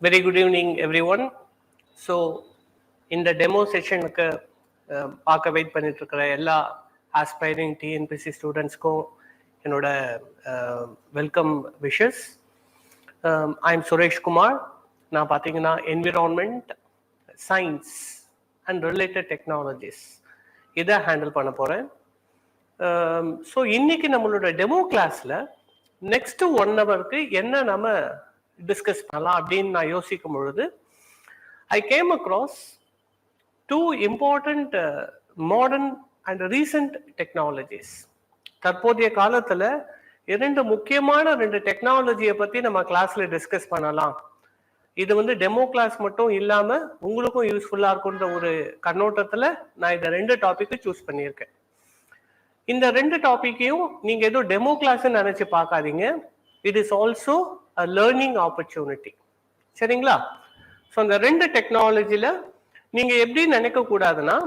Very good evening, everyone. So, in the demo session, பார்க்க wait பண்ணிட்டு இருக்கிற எல்லா ஆஸ்பைரிங் டிஎன்பிசி ஸ்டூடெண்ட்ஸ்க்கும் என்னோட welcome wishes. I am Suresh Kumar. நான் பார்த்தீங்கன்னா environment, science and related technologies இதை ஹேண்டில் பண்ண போகிறேன். ஸோ இன்னைக்கு நம்மளோட டெமோ கிளாஸில் நெக்ஸ்ட் 1 ஹவருக்கு என்ன நம்ம டிஸ்கஸ் பண்ணலாம் அப்படின்னு நான் யோசிக்கும் பொழுது I came across 2 important modern and recent technologies. தற்போதைய காலத்தில் 2 முக்கியமான 2 டெக்னாலஜியை பற்றி நம்ம கிளாஸில் டிஸ்கஸ் பண்ணலாம். இது டெமோ கிளாஸ் மட்டும் இல்லாமல் உங்களுக்கும் யூஸ்ஃபுல்லாக இருக்குன்ற ஒரு கண்ணோட்டத்தில் நான் இந்த 2 டாப்பிக்கு சூஸ் பண்ணியிருக்கேன். இந்த 2 டாப்பிக்கையும் நீங்கள் ஏதோ டெமோ கிளாஸ்ன்னு நினச்சி பார்க்காதீங்க. It is also a learning opportunity. சரிங்களா? ஸோ அந்த 2 டெக்னாலஜியில் நீங்கள் எப்படி நினைக்கக்கூடாதுன்னா,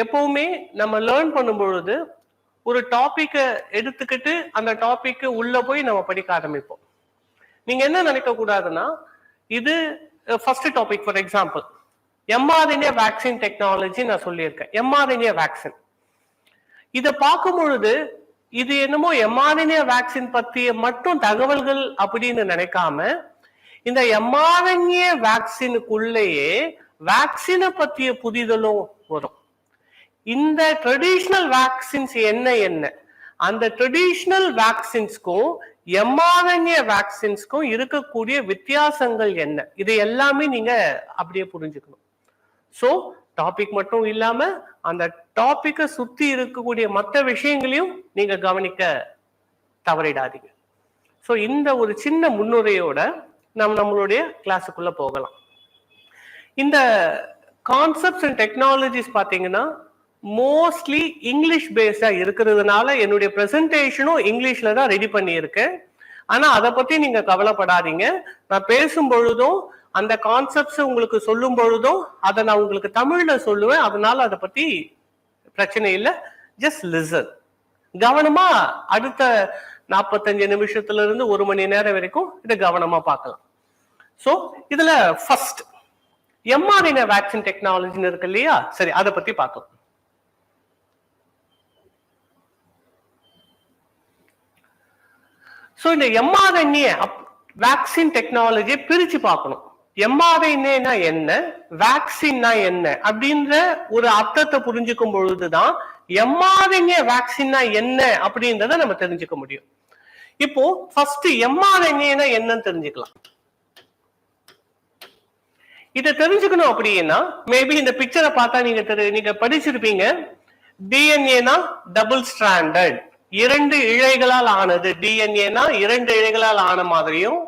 எப்பவுமே நம்ம லேர்ன் பண்ணும் பொழுது ஒரு டாப்பிக்கை எடுத்துக்கிட்டு அந்த டாப்பிக்கு உள்ளே போய் நம்ம படிக்க ஆரம்பிப்போம். நீங்கள் என்ன நினைக்கக்கூடாதுன்னா, இது first topic. For example, mRNA vaccine technology நான் சொல்லியிருக்கேன். mRNA வேக்சின் இதை பார்க்கும் பொழுது இது என்னமோ mRNA வேக்சின் பற்றிய மட்டும் தகவல்கள் அப்படின்னு நினைக்காம, இந்த mRNA வேக்சினுக்குள்ளேயே வேக்சினை பற்றிய புரிதலும் வரும். இந்த ட்ரெடிஷ்னல் வேக்சின்ஸ் என்ன அந்த ட்ரெடிஷ்னல் வேக்சின்ஸ்க்கும் mRNA வேக்சின்ஸ்க்கும் இருக்கக்கூடிய வித்தியாசங்கள் என்ன, இது எல்லாமே நீங்க அப்படியே புரிஞ்சுக்கணும். ஸோ டாபிக் மட்டும் இல்லாம அந்த டாபிக்கை சுத்தி இருக்கக்கூடிய மற்ற விஷயங்களையும் நீங்க கவனிக்க தவறிடாதீங்க. ஸோ இந்த ஒரு சின்ன முன்னுரையோட நம்மளுடைய கிளாஸுக்குள்ள போகலாம். இந்த கான்செப்ட்ஸ் அண்ட் டெக்னாலஜிஸ் பார்த்தீங்கன்னா மோஸ்ட்லி இங்கிலீஷ் பேஸ்டா இருக்கிறதுனால என்னுடைய ப்ரெசன்டேஷனும் இங்கிலீஷ்ல தான் ரெடி பண்ணியிருக்கேன். ஆனா அதை பத்தி நீங்க கவலைப்படாதீங்க. நான் பேசும் பொழுதும் அந்த கான்செப்ட்ஸ் உங்களுக்கு சொல்லும் பொழுதும் அதை நான் உங்களுக்கு தமிழ்ல சொல்லுவேன். அதனால அதை பத்தி பிரச்சனை இல்லை. Just listen. கவனமா அடுத்த 45 நிமிஷத்துல இருந்து 1 மணி நேரம் வரைக்கும் இதை கவனமா பார்க்கலாம். ஸோ இதுல ஃபர்ஸ்ட் mRNA வேக்சின் டெக்னாலஜின்னு இருக்கு இல்லையா? சரி, அதை பத்தி பார்க்கலாம். ஸோ இந்த mRNA வேக்சின் டெக்னாலஜியை பிரிச்சு பார்க்கணும். mRNA என்ன, வேக்சின்னா என்ன அப்படின்ற ஒரு அர்த்தத்தை புரிஞ்சுக்கும் பொழுதுதான் mRNA வேக்சின்னா என்ன அப்படின்றத நம்ம தெரிஞ்சுக்க முடியும். இப்போ ஃபர்ஸ்ட் mRNA என்னன்னு தெரிஞ்சுக்கலாம். இதை தெரிஞ்சுக்கணும் அப்படின்னா மேபி இந்த பிக்சரை பார்த்தா நீங்க படிச்சிருப்பீங்க. டிஎன்ஏனா டபுள் ஸ்ட்ராண்டட், 2 இழைகளால் ஆனது. டிஎன்ஏனா 2 இழைகளால் ஆன மாதிரியும்,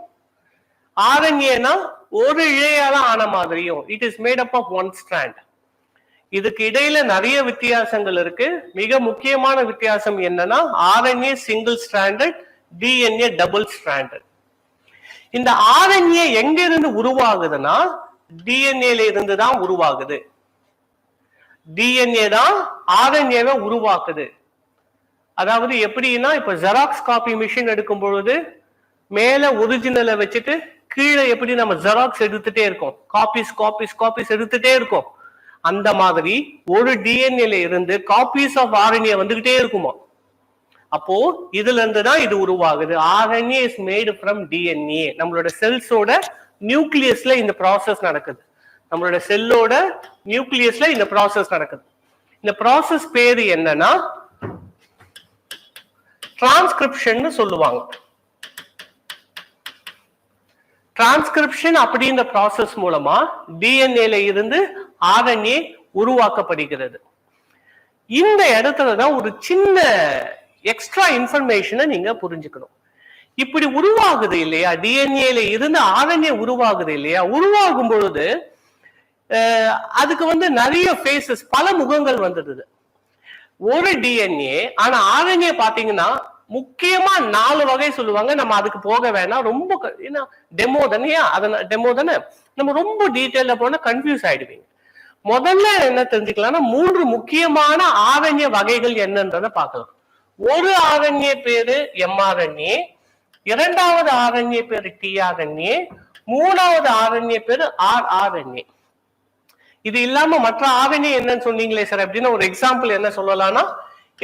ஆர்என்ஏனா 1 இழையால ஆன மாதிரியும். It is made up of 1 strand. இதுக்கு இடையில நிறைய வித்தியாசங்கள் இருக்கு. மிக முக்கியமான வித்தியாசம் என்னன்னா, RNA single stranded, DNA double stranded. இந்த ஆர்என்ஏ எங்க இருந்து உருவாகுதுன்னா டிஎன்ஏல இருந்து தான் உருவாகுது. டிஎன்ஏ தான் ஆர்என்ஏவை உருவாக்குது. அதாவது எப்படின்னா, இப்ப ஜெராக்ஸ் காப்பி மிஷின் எடுக்கும் பொழுது மேல ஒரிஜினலை வச்சுட்டு கீழே எப்படி நம்ம ஜெராக்ஸ் எடுத்துட்டே இருக்கோம், காப்பீஸ் எடுத்துட்டே இருக்கோம். அந்த மாதிரி ஒரு டிஎன்ஏல இருந்து காப்பீஸ் ஆஃப் ஆர்என்ஏ வந்துகிட்டே இருக்குமா. அப்போ இதுல இருந்து தான் இது உருவாகுது. RNA is made from DNA. நம்மளோட செல்ஸோட நியூக்ளியஸ்ல இந்த ப்ராசஸ் நடக்குது. நம்மளோட செல்லோட நியூக்ளியஸ்ல இந்த ப்ராசஸ் நடக்குது. இந்த ப்ராசஸ் பேரு என்னன்னா டிரான்ஸ்கிரிப்ஷன் சொல்லுவாங்க. டிரான்ஸ்கிரிப்ஷன் அப்படின்ற ப்ராசஸ் மூலமா டிஎன்ஏல இருந்து ஆர்என்ஏ உருவாக்கப்படுகிறது. இந்த இடத்துலதான் ஒரு சின்ன எக்ஸ்ட்ரா இன்ஃபர்மேஷனை நீங்க புரிஞ்சுக்கணும். இப்படி உருவாகுது இல்லையா, டிஎன்ஏல இருந்து ஆர்என்ஏ உருவாகுது இல்லையா, உருவாகும் பொழுது அதுக்கு நிறைய ஃபேஸஸ், பல முகங்கள் வந்துடுது. ஒரு டிஎன்ஏ. ஆனா ஆர்என்ஏ பாத்தீங்கன்னா முக்கியமா 4 வகை சொல்லுவாங்க. நம்ம அதுக்கு போக வேணாம், ரொம்ப டெமோ தானே, நம்ம ரொம்ப டீட்டெயில போனா கன்ஃபியூஸ் ஆயிடுவீங்க. முதல்ல என்ன தெரிஞ்சுக்கலாம்னா, 3 முக்கியமான ஆர்என்ஏ வகைகள் என்னன்றத பார்க்கலாம். ஒரு ஆர்என்ஏ பேரு mRNA, 2வது ஆர்என்ஏ பேரு tRNA, மூணாவது ஆர்என்ஏ பேரு ஆர்ஆர்என்ஏ. இது இல்லாம மற்ற ஆர்என்ஏ என்னன்னு சொன்னீங்களே சார் அப்படின்னு ஒரு எக்ஸாம்பிள் என்ன சொல்லலாம்னா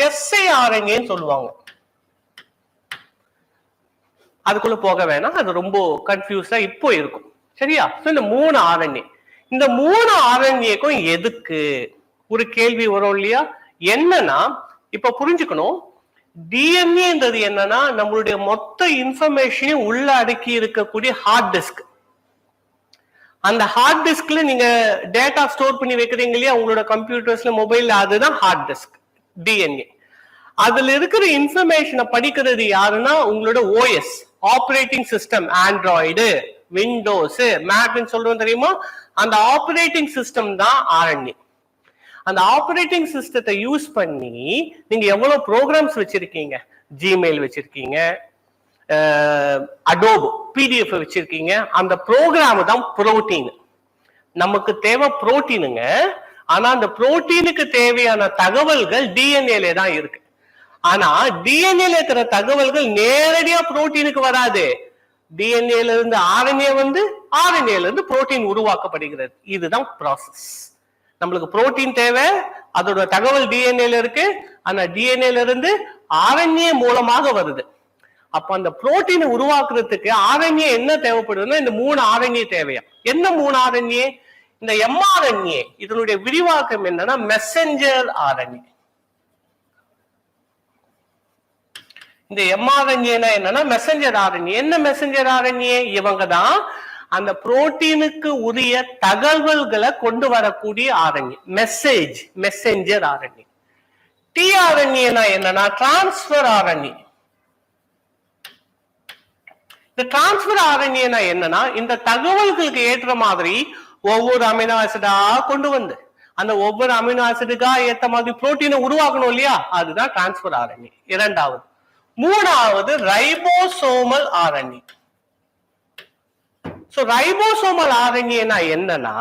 எஸ்ஐஆர்என்ஏன்னு சொல்லுவாங்க. அதுக்குள்ள போக வேணாம், அது ரொம்ப கன்ஃபியூஸா இப்போ இருக்கும். சரியா? இந்த 3 ஆர்என்ஏ, இந்த 3 ஆர்என்ஏக்கும் எதுக்கு ஒரு கேள்வி வரும் இல்லையா? என்னன்னா இப்ப புரிஞ்சுக்கணும், டிஎன்ஏன்றது என்னன்னா நம்மளுடைய மொத்த இன்ஃபர்மேஷனையும் உள்ள அடக்கி இருக்கக்கூடிய ஹார்ட் டிஸ்க். அந்த ஹார்ட் டிஸ்க்ல நீங்க டேட்டா ஸ்டோர் பண்ணி வைக்கிறீங்க இல்லையா உங்களோட கம்ப்யூட்டர்ஸ்ல, மொபைல்ல, அதுதான் ஹார்ட் டிஸ்க் டிஎன்ஏ. அதுல இருக்கிற இன்ஃபர்மேஷனை படிக்கிறது யாருன்னா உங்களோட OS, operating system. Android, windows, மேக்னு சொல்றோம் தெரியுமா? அந்த ஆப்ரேட்டிங் சிஸ்டம் தான் ஆர்என்ஏ. அந்த ஆப்ரேட்டிங் சிஸ்டத்தை யூஸ் பண்ணி நீங்க எவ்வளவு ப்ரோக்ராம்ஸ் வச்சிருக்கீங்க, ஜிமெயில் வச்சிருக்கீங்க, அடோப் பிடிஎஃப் வச்சிருக்கீங்க, அந்த ப்ரோக்ராம் தான் புரோட்டீன். நமக்கு தேவை புரோட்டீனுங்க. ஆனா அந்த புரோட்டீனுக்கு தேவையான தகவல்கள் டிஎன்ஏல தான் இருக்கு. ஆனா டிஎன்ஏல இருக்கிற தகவல்கள் நேரடியா புரோட்டீனுக்கு வராது. டிஎன்ஏல இருந்து ஆர்என்ஏ வந்து ஆர்என்ஏல இருந்து புரோட்டீன் உருவாக்கப்படுகிறது. இதுதான் ப்ராசஸ். நம்மளுக்கு புரோட்டீன் தேவை, அதோட தகவல் டிஎன்ஏல இருக்கு. ஆனா டிஎன்ஏல இருந்து ஆர்என்ஏ மூலமாக வருது. அப்ப அந்த புரோட்டீனை உருவாக்குறதுக்கு ஆர்என்ஏ என்ன தேவைப்படுதுன்னா இந்த 3 ஆர்என்ஏ தேவையா? என்ன 3 ஆர்என்ஏ? இந்த எம்ஆர்என்ஏ, இதனுடைய விரிவாக்கம் என்னன்னா மெசஞ்சர் ஆர்என்ஏ. இந்த எம்ஆர்என்ஏனா என்னன்னா மெசஞ்சர் ஆர்என்ஏ. என்ன மெசஞ்சர் ஆர்என்ஏ? இவங்க தான் அந்த புரோட்டீனுக்கு உரிய தகவல்களை கொண்டு வரக்கூடிய ஆர்என்ஏ, மெசஞ்சர் ஆர்என்ஏ. டிஆர்என்ஏனா என்னன்னா டிரான்ஸ்பர் ஆர்என்ஏ. இந்த டிரான்ஸ்பர் ஆர்என்ஏனா என்னன்னா இந்த தகவல்களுக்கு ஏற்ற மாதிரி ஒவ்வொரு அமினோ ஆசிடா கொண்டு வந்து அந்த ஒவ்வொரு அமினோ ஆசிடுக்கா ஏற்ற மாதிரி புரோட்டீனை உருவாக்கணும் இல்லையா? அதுதான் டிரான்ஸ்பர் ஆர்என்ஏ. இரண்டாவது. மூணாவது ரைபோசோமல் ஆர்என்ஏ. சோ ரைபோசோமல் ஆர்என்ஏனா என்னன்னா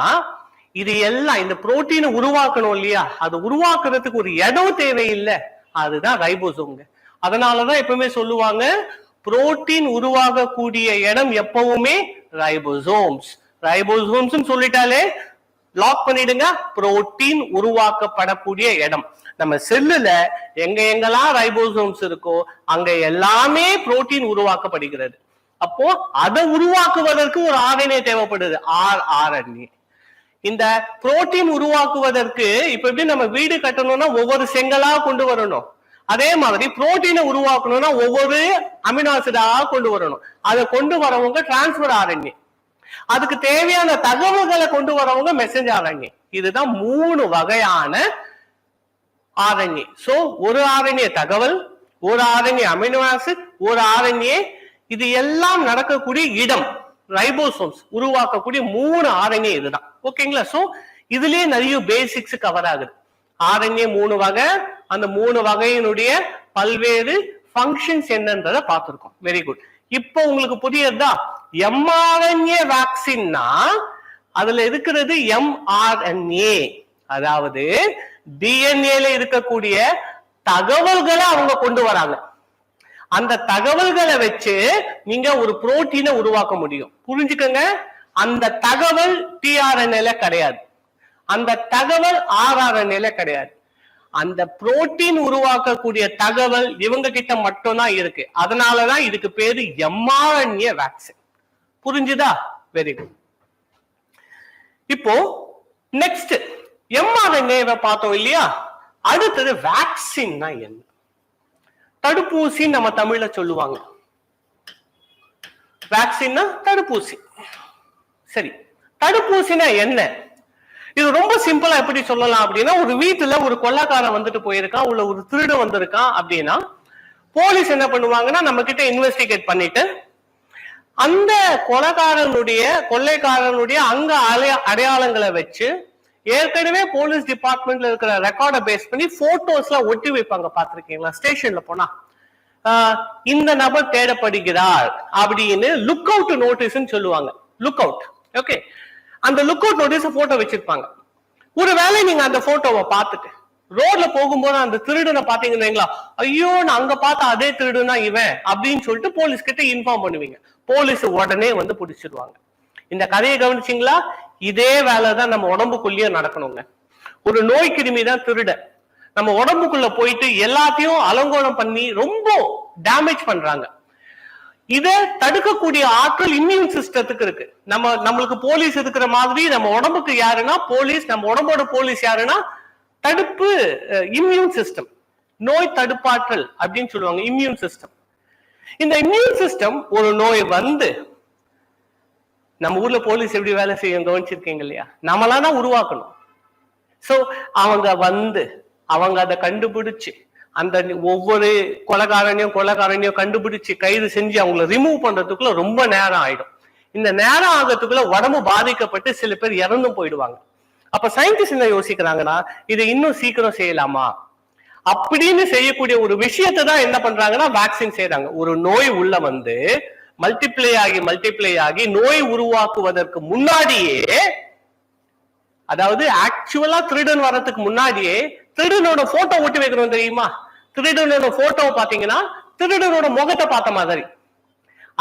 இது எல்லாம் இந்த புரோட்டீனை உருவாக்கணும் இல்லையா? அது உருவாக்குறதுக்கு ஒரு இடம் தேவையில்லை, அதுதான் ரைபோசோம்ங்க. அதனாலதான் எப்பவுமே சொல்லுவாங்க புரோட்டீன் உருவாகக்கூடிய இடம் எப்பவுமே ரைபோசோம்ஸ். ரைபோசோம்ஸ் சொல்லிட்டாலே லாக் பண்ணிடுங்க, புரோட்டீன் உருவாக்கப்படக்கூடிய இடம். நம்ம செல்லுல எங்கெல்லாம் ரைபோசோம்ஸ் இருக்கோ அங்க எல்லாமே புரோட்டீன் உருவாக்கப்படுகிறது. அப்போ அதை உருவாக்குவதற்கு ஒரு ஆர்என்ஏ தேவைப்படுது, ஆர்ஆர்என்ஏ. இந்த புரோட்டீன் உருவாக்குவதற்கு இப்ப எப்படி நம்ம வீடு கட்டணும்னா ஒவ்வொரு செங்கலா கொண்டு வரணும், அதே மாதிரி புரோட்டீனை உருவாக்கணும்னா ஒவ்வொரு அமினோ ஆசிடா கொண்டு வரணும். அதை கொண்டு வரவங்க டிரான்ஸ்பர் ஆர்என்ஏ. அதுக்கு தேவையான தகவல்களை கொண்டு வரவங்க மெசஞ்சர் ஆர்என்ஏ. இதுதான் 3 வகையான ஆர்என்ஏ. சோ ஒரு ஆர்என்ஏ தகவல், ஒரு ஆர்என்ஏ அமினோ ஆசிட், ஒரு ஆர்என்ஏ. இது எல்லாம் நடக்கக்கூடிய இடம் ரைபோசோம்ஸ் உருவாக்கக்கூடிய 3 ஆர்என்ஏ இதுதான். ஓகேங்களா? சோ இதுலயே நிறைய பேசிக்ஸ் கவர் ஆகுது. ஆர்என்ஏ 3 வகை, அந்த 3 வகையினுடைய பல்வேறு ஃபங்க்ஷன்ஸ் என்னன்றத பார்த்திருக்கோம். Very good. இப்போ உங்களுக்கு புரியுதா? எம்ஆர்என்ஏ வேக்சின்னா அதுல இருக்கிறது எம்ஆர்என்ஏ, அதாவது டிஎன்ஏல இருக்கக்கூடிய தகவல்களை அவங்க கொண்டு வராங்க. அந்த தகவல்களை வச்சு நீங்க ஒரு புரோட்டீனை உருவாக்க முடியும். புரிஞ்சுக்கங்க, அந்த தகவல் டிஆர்என்ஏல கிடையாது, அந்த தகவல் ஆர்ஆர்என்ஏல கிடையாது. அந்த புரோட்டீன் உருவாக்கக்கூடிய தகவல் இவங்க கிட்ட மட்டும்தான் இருக்கு. அதனாலதான் இதுக்கு பேரு எம்ஆர்என்ஏ வேக்சின். புரிஞ்சுதா? Very good. இப்போ நெக்ஸ்ட் எம்ஆர்என்ஏ பார்த்தோம் இல்லையா? அடுத்தது வேக்சின்னா என்ன? தடுப்பூசி நம்ம தமிழ்ல சொல்லுவாங்க. வேக்சின்னா தடுப்பூசி. சரி, தடுப்பூசினா என்ன? இது ரொம்ப சிம்பிளா எப்படி சொல்லலாம் அப்படின்னா, ஒரு வீட்டுல ஒரு கொள்ளைக்காரன் வந்துட்டு போயிருக்கான், உள்ள ஒரு திருடு வந்திருக்கான் அப்படின்னா போலீஸ் என்ன பண்ணுவாங்கன்னா நம்ம கிட்ட இன்வெஸ்டிகேட் பண்ணிட்டு அந்த கொள்ளைக்காரனுடைய அங்க அடையாளங்களை வச்சு ஏற்கனவே போலீஸ் டிபார்ட்மெண்ட்ல இருக்கிற ரெக்கார்டை பேஸ் பண்ணி போட்டோஸ் எல்லாம் ஒட்டி வைப்பாங்க. பாத்திருக்கீங்களா? ஸ்டேஷன்ல போனா இந்த நபர் தேடப்படுகிறார் அப்படின்னு லுக் அவுட் நோட்டீஸ் சொல்லுவாங்க. Look out. ஓகே, அந்த லுக் அவுட் நோட்டீஸ் போட்டோ வச்சிருப்பாங்க. ஒருவேளை நீங்க அந்த போட்டோவை பார்த்துட்டு ரோட்ல போகும்போது அந்த திருடனை பாத்தீங்கன்னா, ஐயோ நான் அங்க பார்த்த அதே திருடுனா இவன் அப்படின்னு சொல்லிட்டு போலீஸ் கிட்ட இன்ஃபார்ம் பண்ணுவீங்க. போலீஸ் உடனே வந்து பிடிச்சிருவாங்க. இந்த கதையை கவனிச்சிங்களா? இதே வேலைதான் நம்ம உடம்புக்குள்ளேயே நடக்கணுங்க. ஒரு நோய் கிருமி தான் திருட நம்ம உடம்புக்குள்ள போயிட்டு எல்லாத்தையும் அலங்கோலம் பண்ணி ரொம்ப டேமேஜ் பண்றாங்க. இதை தடுக்கக்கூடிய ஆற்றல் இம்யூன் சிஸ்டத்துக்கு இருக்கு. நம்மளுக்கு போலீஸ் இருக்கிற மாதிரி நம்ம உடம்புக்கு யாருன்னா போலீஸ், நம்ம உடம்போட போலீஸ் யாருன்னா தடுப்பு இம்யூன் சிஸ்டம், நோய் தடுப்பாற்றல் அப்படின்னு சொல்லுவாங்க இம்யூன் சிஸ்டம். இந்த இம்யூன் சிஸ்டம் ஒரு நோய் வந்து, நம்ம ஊர்ல போலீஸ் எப்படி வேலை செய்யும் கவனிச்சிருக்கீங்க இல்லையா? நம்மளாம் தான் உருவாக்கணும். சோ அவங்க வந்து அவங்க அதை கண்டுபிடிச்சு அந்த ஒவ்வொரு கொலைகாரனையும் கண்டுபிடிச்சு கைது செஞ்சு அவங்கள ரிமூவ் பண்றதுக்குள்ள ரொம்ப நேரம் ஆயிடும். இந்த நேரம் ஆகிறதுக்குள்ள உடம்பு பாதிக்கப்பட்டு சில பேர் இறந்தும் போயிடுவாங்க. அப்ப சயின்டிஸ்ட் என்ன யோசிக்கிறாங்கன்னா, இதை இன்னும் சீக்கிரம் செய்யலாமா அப்படின்னு செய்யக்கூடிய ஒரு விஷயத்தை தான் என்ன பண்றாங்கன்னா வேக்சின் செய்யறாங்க. ஒரு நோய் உள்ள வந்து மல்டிப்ளை ஆகி நோய் உருவாக்குவதற்கு முன்னாடியே, அதாவது ஆக்சுவலா திருடன் வர்றதுக்கு முன்னாடியே திருடனோட போட்டோ ஒட்டி வைக்கணும் தெரியுமா? திருடனோட போட்டோ பாத்தீங்கன்னா திருடனோட முகத்தை பார்த்த மாதிரி.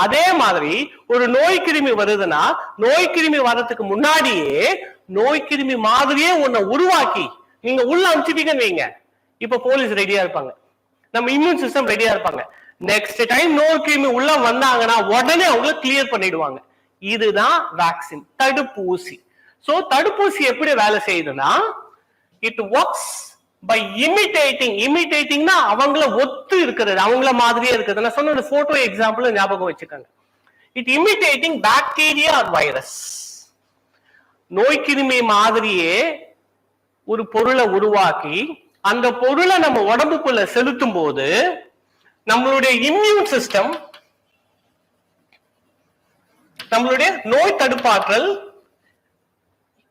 அதே மாதிரி ஒரு நோய் கிருமி வருதுன்னா நோய் கிருமி வர்றதுக்கு முன்னாடியே நோய் கிருமி மாதிரியே ஒன்ன உருவாக்கி நீங்க உள்ள அனுப்பிச்சிட்டீங்கன்னு வைங்க, இப்ப போலீஸ் ரெடியா இருப்பாங்க, நம்ம இம்யூன் சிஸ்டம் ரெடியா இருப்பாங்க. நெக்ஸ்ட் டைம் நோய் கிருமி உள்ள வந்தாங்கன்னா உடனே அவங்கள கிளியர் பண்ணிடுவாங்க. இதுதான் வேக்சின், தடுப்பூசி. சோ தடுப்பூசி எப்படி வேலை செய்யுதுன்னா, இட் ஒர்க்ஸ் பை இமிட்டேட்டிங்னா அவங்கள ஒத்து இருக்கிறது, அவங்கள மாதிரியே இருக்கிறது. நான் சொன்ன போட்டோ எக்ஸாம்பிள் ஞாபகம் வச்சுக்கோங்க. It imitating bacteria or virus. நோய் கிருமி மாதிரியே ஒரு பொருளை உருவாக்கி அந்த பொருளை நம்ம உடம்புக்குள்ள செலுத்தும் போது நம்மளுடைய இம்யூன் சிஸ்டம், நம்மளுடைய நோய் தடுப்பாற்றல்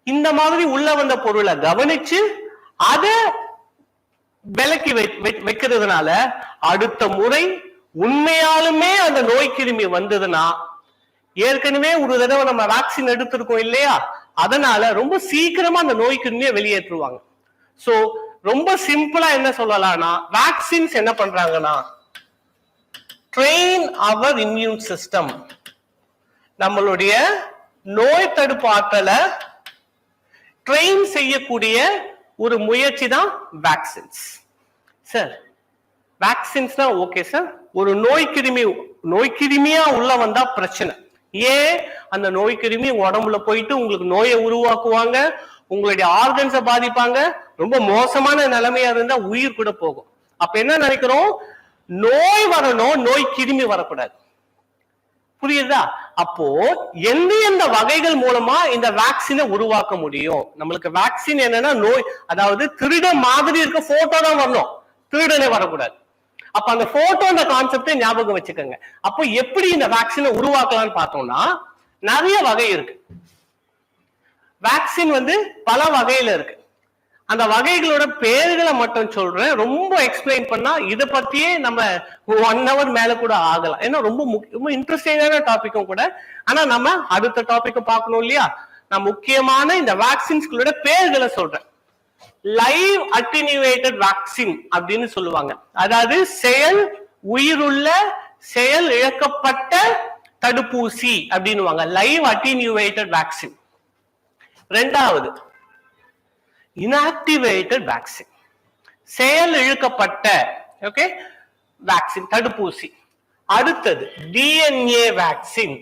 இந்த மாதிரி உள்ள வந்த பொருளை கவனிச்சு அதை விலக்கி வைக்கிறதுனால அடுத்த முறை உண்மையாலுமே அந்த நோய் கிருமி வந்ததுன்னா, ஏற்கனவே ஒரு தடவை நம்ம வேக்சின் எடுத்திருக்கோம் இல்லையா, அதனால ரொம்ப சீக்கிரமா அந்த நோய் கிருமியை வெளியேற்றுவாங்க. சோ ரொம்ப சிம்பிளா என்ன சொல்லலாம்னா, வேக்சின்ஸ் என்ன பண்றாங்கன்னா ட்ரெயின் அவர் இம்யூன் சிஸ்டம், நம்மளுடைய நோய் தடுப்பு ஆற்றலை ட்ரெயின் செய்யக்கூடிய ஒரு முயற்சி தான் வேக்சின்ஸ். சார் வேக்சின்ஸ் தான் ஓகே சார், ஒரு நோய் கிருமியா உள்ள வந்தா பிரச்சனை. ஏன்? அந்த நோய் கிருமி உடம்புல போயிட்டு உங்களுக்கு நோயை உருவாக்குவாங்க, உங்களுடைய ஆர்கன்ஸை பாதிப்பாங்க, ரொம்ப மோசமான நிலைமையா இருந்தா உயிர் கூட போகும். அப்ப என்ன நினைக்கிறோம், நோய் வரணும், நோய் கிருமி வரக்கூடாது. புரியுதா? அப்போ எந்த வகைகள் மூலமா இந்த வேக்சினை உருவாக்க முடியும்? நம்மளுக்கு வேக்சின் என்னன்னா நோய், அதாவது திருட மாதிரி இருக்க போட்டோ தான் வரணும், திருடனே வரக்கூடாது. அப்ப அந்த போட்டோ கான்செப்டை ஞாபகம் வச்சுக்கோங்க. அப்போ எப்படி இந்த வேக்சினை உருவாக்கலாம்னு பார்த்தோம்னா, நிறைய வகை இருக்கு. வேக்சின் வந்து பல வகையில இருக்கு. அந்த வகைகளோட பேர்களை மட்டும் சொல்றேன். ரொம்ப எக்ஸ்பிளைன் பண்ணா இதை பத்தியே நம்ம 1 hour மேல கூட ஆகலாம். ஏன்னா ரொம்ப இன்ட்ரெஸ்டிங்கான டாபிக்கும் கூட. ஆனா நம்ம அடுத்த டாபிக் பார்க்கணும் இல்லையா? நான் முக்கியமான இந்த வேக்சின்ஸ்களோட பேர்களை சொல்றேன். லைவ் அட்டினியூவேட்டட் வேக்சின் அப்படின்னு சொல்லுவாங்க, அதாவது உயிருள்ள செயல் இழக்கப்பட்ட தடுப்பூசி அப்படின்னுவாங்க, லைவ் அட்டினியூவேட்டட் வேக்சின். ரெண்டாவது inactivated vaccine, செயல் இழுக்கப்பட்ட ஓகே வேக்சின் தடுப்பூசி. அடுத்தது டிஎன்ஏ வேக்சின்.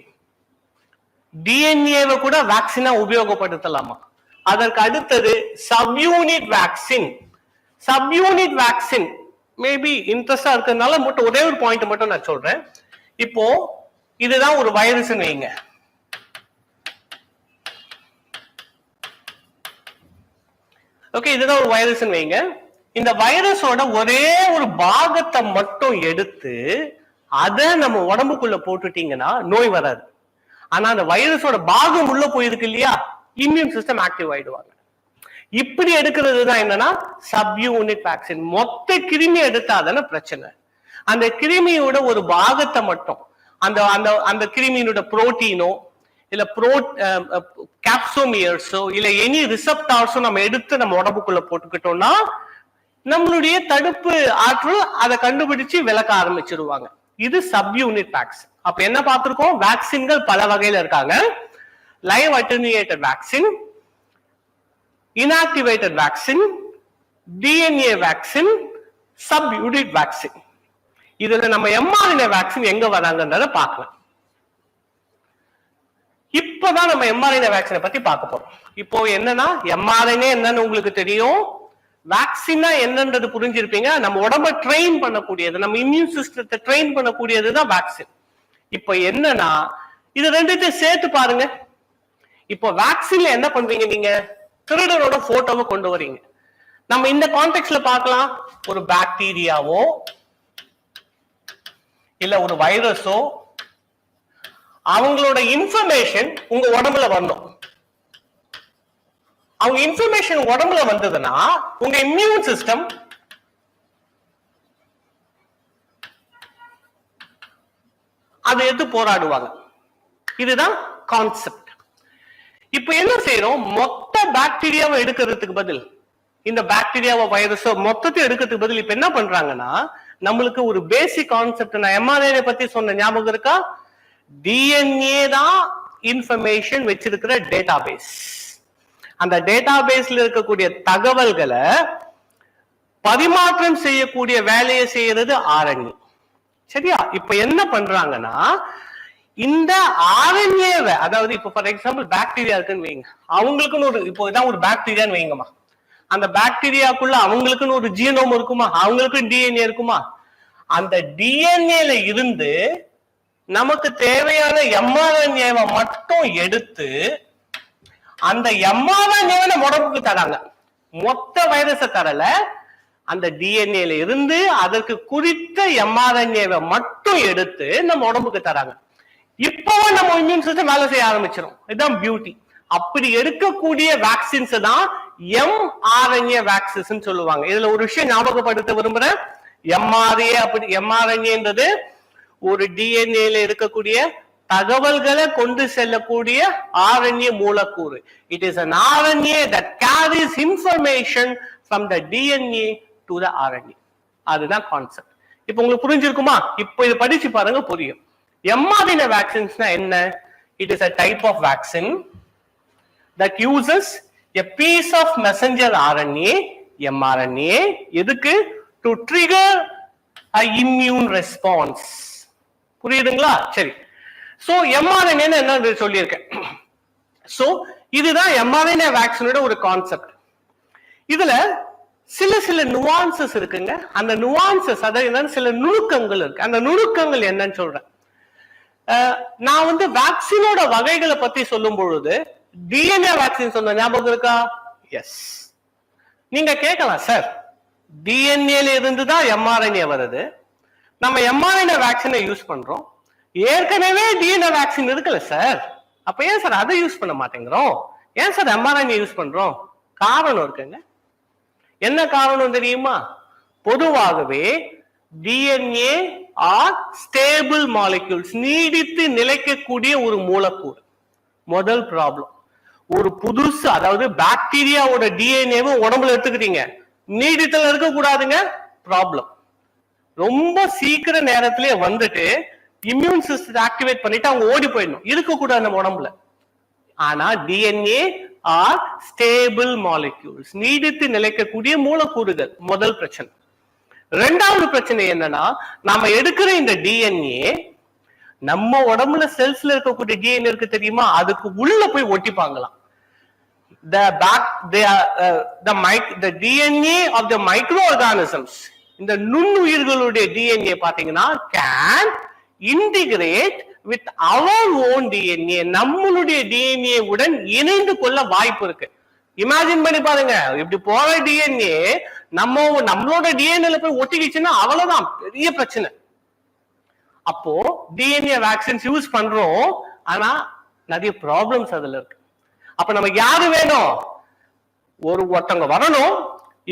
டிஎன்ஏவை கூட வேக்சினா உபயோகப்படுத்தலாமா? அதற்கு அடுத்தது subunit vaccine. Subunit vaccine maybe இன்ட்ரெஸ்டா இருக்கிறதுனால மட்டும் ஒரே ஒரு பாயிண்ட் மட்டும் நான் சொல்றேன். இப்போ இதுதான் ஒரு வைரஸ் வைங்க, ஓகே, இதுதான் ஒரு வைரஸ் வைங்க. இந்த வைரஸோட ஒரே ஒரு பாகத்தை மட்டும் எடுத்து அதை நம்ம உடம்புக்குள்ள போட்டுட்டீங்கன்னா நோய் வராது. ஆனா அந்த வைரஸோட பாகம் உள்ள போயிருக்கு இல்லையா, இம்யூன் சிஸ்டம் ஆக்டிவ் ஆயிடுவாங்க. இப்படி எடுக்கிறது தான் என்னன்னா சப்யூனிட் வேக்சின். மொத்த கிருமி எடுத்தாதான பிரச்சனை. அந்த கிருமியோட ஒரு பாகத்தை மட்டும், அந்த அந்த அந்த கிருமியோட புரோட்டீனோ இல்ல கேப்சோமியர்ஸோ இல்ல எனி ரிசப்டார்ஸோ நம்ம எடுத்து நம்ம உடம்புக்குள்ள போட்டுக்கிட்டோம்னா நம்மளுடைய தடுப்பு ஆற்றல் அதை கண்டுபிடிச்சு விளக்க ஆரம்பிச்சிருவாங்க. இது சப்யூனிட் வேக்சின். அப்ப என்ன பார்த்திருக்கோம், வேக்சின்கள் பல வகையில இருக்காங்க. live attenuated vaccine, inactivated vaccine, DNA vaccine, subunit vaccine. இதுல நம்ம mRNA வேக்சின் எங்க வராங்கன்றத பார்க்கலாம். இப்பதான் நம்ம mRNA வேக்சினை பத்தி பார்க்க போறோம். இப்போ என்னன்னா mRNA என்னன்னு உங்களுக்கு தெரியும், வேக்சினா என்னன்றது புரிஞ்சிருப்பீங்க. நம்ம உடம்ப ட்ரெயின் பண்ணக்கூடியது, நம்ம இம்யூன் சிஸ்டத்தை ட்ரெயின் பண்ணக்கூடியதுதான் வேக்சின். இப்போ என்னன்னா இது ரெண்டுத்தையும் சேர்த்து பாருங்க. இப்போ வேக்சின்ல என்ன பண்றீங்க, நீங்க திருடரோட போட்டோவை கொண்டு வரீங்க. நம்ம இந்த கான்டெக்ட்ல பார்க்கலாம், ஒரு பாக்டீரியாவோ இல்ல ஒரு வைரஸோ அவங்களோட இன்ஃபர்மேஷன் உங்க உடம்புல வரணும். அவங்க இன்ஃபர்மேஷன் உடம்புல வந்ததுன்னா உங்க இம்யூன் சிஸ்டம் அதை எடுத்து போராடுவாங்க. இதுதான் கான்செப்ட். இப்ப என்ன செய்யறோம், மொத்த பாக்டீரியாவை எடுக்கிறதுக்கு பதில், இந்த பாக்டீரியாவோ வைரஸோ மொத்தத்தை எடுக்கிறதுக்கு பதில் இப்ப என்ன பண்றாங்கன்னா, நம்மளுக்கு ஒரு பேசிக் கான்செப்ட், நான் mRNA பத்தி சொன்ன ஞாபகம் இருக்கா, டிஎன்ஏ தான் இன்ஃபர்மேஷன் வச்சிருக்கிற டேட்டாபேஸ். அந்த டேட்டாபேஸ்ல இருக்கக்கூடிய தகவல்களை பரிமாற்றம் செய்யக்கூடிய வேலையை செய்யறது ஆர்என்ஏ. சரியா? இப்ப என்ன பண்றாங்கன்னா, இந்த ஆர்என்ஏவை, அதாவது இப்ப ஃபார் எக்ஸாம்பிள் பாக்டீரியா இருக்குன்னு வைங்க, அவங்களுக்குன்னு ஒரு, இப்போ இதான் ஒரு பாக்டீரியான்னு வைங்கம்மா, அந்த பாக்டீரியாக்குள்ள அவங்களுக்குன்னு ஒரு ஜீனோம் இருக்குமா, அவங்களுக்கும் டிஎன்ஏ இருக்குமா, அந்த டிஎன்ஏல இருந்து நமக்கு தேவையான mRNA-வை மட்டும் எடுத்து அந்த mRNA-வை நம்ம உடம்புக்கு தராங்க. மொத்த வைரஸை தரல, அந்த டிஎன்ஏல இருந்து அதற்கு குறித்த mRNA-வை மட்டும் எடுத்து நம்ம உடம்புக்கு தராங்க. இப்பவும் நம்ம இம்யூன் சிஸ்டம் வேலை செய்ய ஆரம்பிச்சிடும். இதுதான் பியூட்டி. அப்படி எடுக்கக்கூடிய வேக்சின்ஸ் தான் mRNA வேக்சின்ஸ் சொல்லுவாங்க. இதுல ஒரு விஷயம் ஞாபகப்படுத்த விரும்புறேன், mRNA ஒரு டிஎன்ஏல இருக்கக்கூடிய தகவல்களை கொண்டு செல்லக்கூடிய ஆர்என்ஏ மூலக்கூறு. It is an RNA that carries information from the DNA to the RNA. அதுதான் கான்செப்ட். இப்போ உங்களுக்கு புரிஞ்சிருக்குமா? இப்போ இதை படிச்சு பாருங்க, புரியும். mRNA வேக்சின்ஸ்னா என்ன? It is a type of vaccine that uses a piece of messenger RNA, mRNA, எதுக்கு? To trigger a immune response. புரியுதுங்களா? சரி. சோ mRNA என்ன சொல்லியிருக்கேன். சோ இதுதான் mRNA வேக்சினோட ஒரு கான்செப்ட். இதுல சில நுவான்சஸ் இருக்குங்க. அந்த நுவான்சஸ், அதாவது சில நுணுக்கங்கள் இருக்கு. அந்த நுணுக்கங்கள் என்னன்னு சொல்றேன். நான் வேக்சினோட வகைகளை பத்தி சொல்லும் பொழுது டிஎன்ஏ வேக்சின் சொன்ன ஞாபகம் இருக்கா? எஸ். நீங்க கேட்கலாம், சார் டிஎன்ஏல இருந்து தான் mRNA வருது, நம்ம mRNA வேக்சினை யூஸ் பண்றோம், ஏற்கனவே டிஎன்ஏ வேக்சின் இருக்குல்ல சார், அப்ப ஏன் சார் அதை யூஸ் பண்ண மாட்டேங்கிறோம், ஏன் சார் mRNA யூஸ் பண்றோம்? காரணம் இருக்குங்க. என்ன காரணம் தெரியுமா? பொதுவாகவே டிஎன்ஏ ஆர் ஸ்டேபிள் மாலிக்யூல்ஸ், நீடித்து நிலைக்கக்கூடிய ஒரு மூலக்கூறு. முதல் ப்ராப்ளம், ஒரு புதுசு, அதாவது பாக்டீரியாவோட டிஎன்ஏவும் உடம்புல எடுத்துக்கிட்டீங்க, நீடித்தல் இருக்க கூடாதுங்க, ப்ராப்ளம். ரொம்ப சீக்கிர நேரத்திலே வந்துட்டு இம்யூன் சிஸ்டத்தை ஆக்டிவேட் பண்ணிட்டு அவங்க ஓடி போயிடணும், இருக்கக்கூடாது நம்ம உடம்புல. ஆனா டிஎன்ஏ ஆர் ஸ்டேபிள் மாலிக்யூல்ஸ், நீடித்து நிலைக்கக்கூடிய மூலக்கூறுகள். முதல் பிரச்சனை. ரெண்டாவது பிரச்சனை என்னன்னா, நாம எடுக்கிற இந்த டிஎன்ஏ நம்ம உடம்புல செல்ஸ்ல இருக்கக்கூடிய டிஎன்ஏ இருக்கு தெரியுமா, அதுக்கு உள்ள போய் ஒட்டிப்பாங்களாம். The DNA of the microorganisms, இந்த நுண்ணுயிர்களுடைய டிஎன்ஏ பாத்தீங்கன்னா can integrate with our own DNA, நம்மளுடைய டிஎன்ஏ உடன் இணைந்து கொள்ள வாய்ப்பு இருக்கு. இமேஜின் பண்ணி பாருங்க, இப்படி போற டிஎன்ஏ நம்மளோட டிஎன்ஏல போய் ஒட்டிக்கிச்சுன்னா அவ்வளவுதான், பெரிய பிரச்சனை. அப்போ டிஎன்ஏ வேக்சின்ஸ் யூஸ் பண்றோம், ஆனா நிறைய ப்ராப்ளம்ஸ் அதுல இருக்கு. அப்ப நமக்கு யாரு வேணும்? ஒருத்தவங்க வரணும்,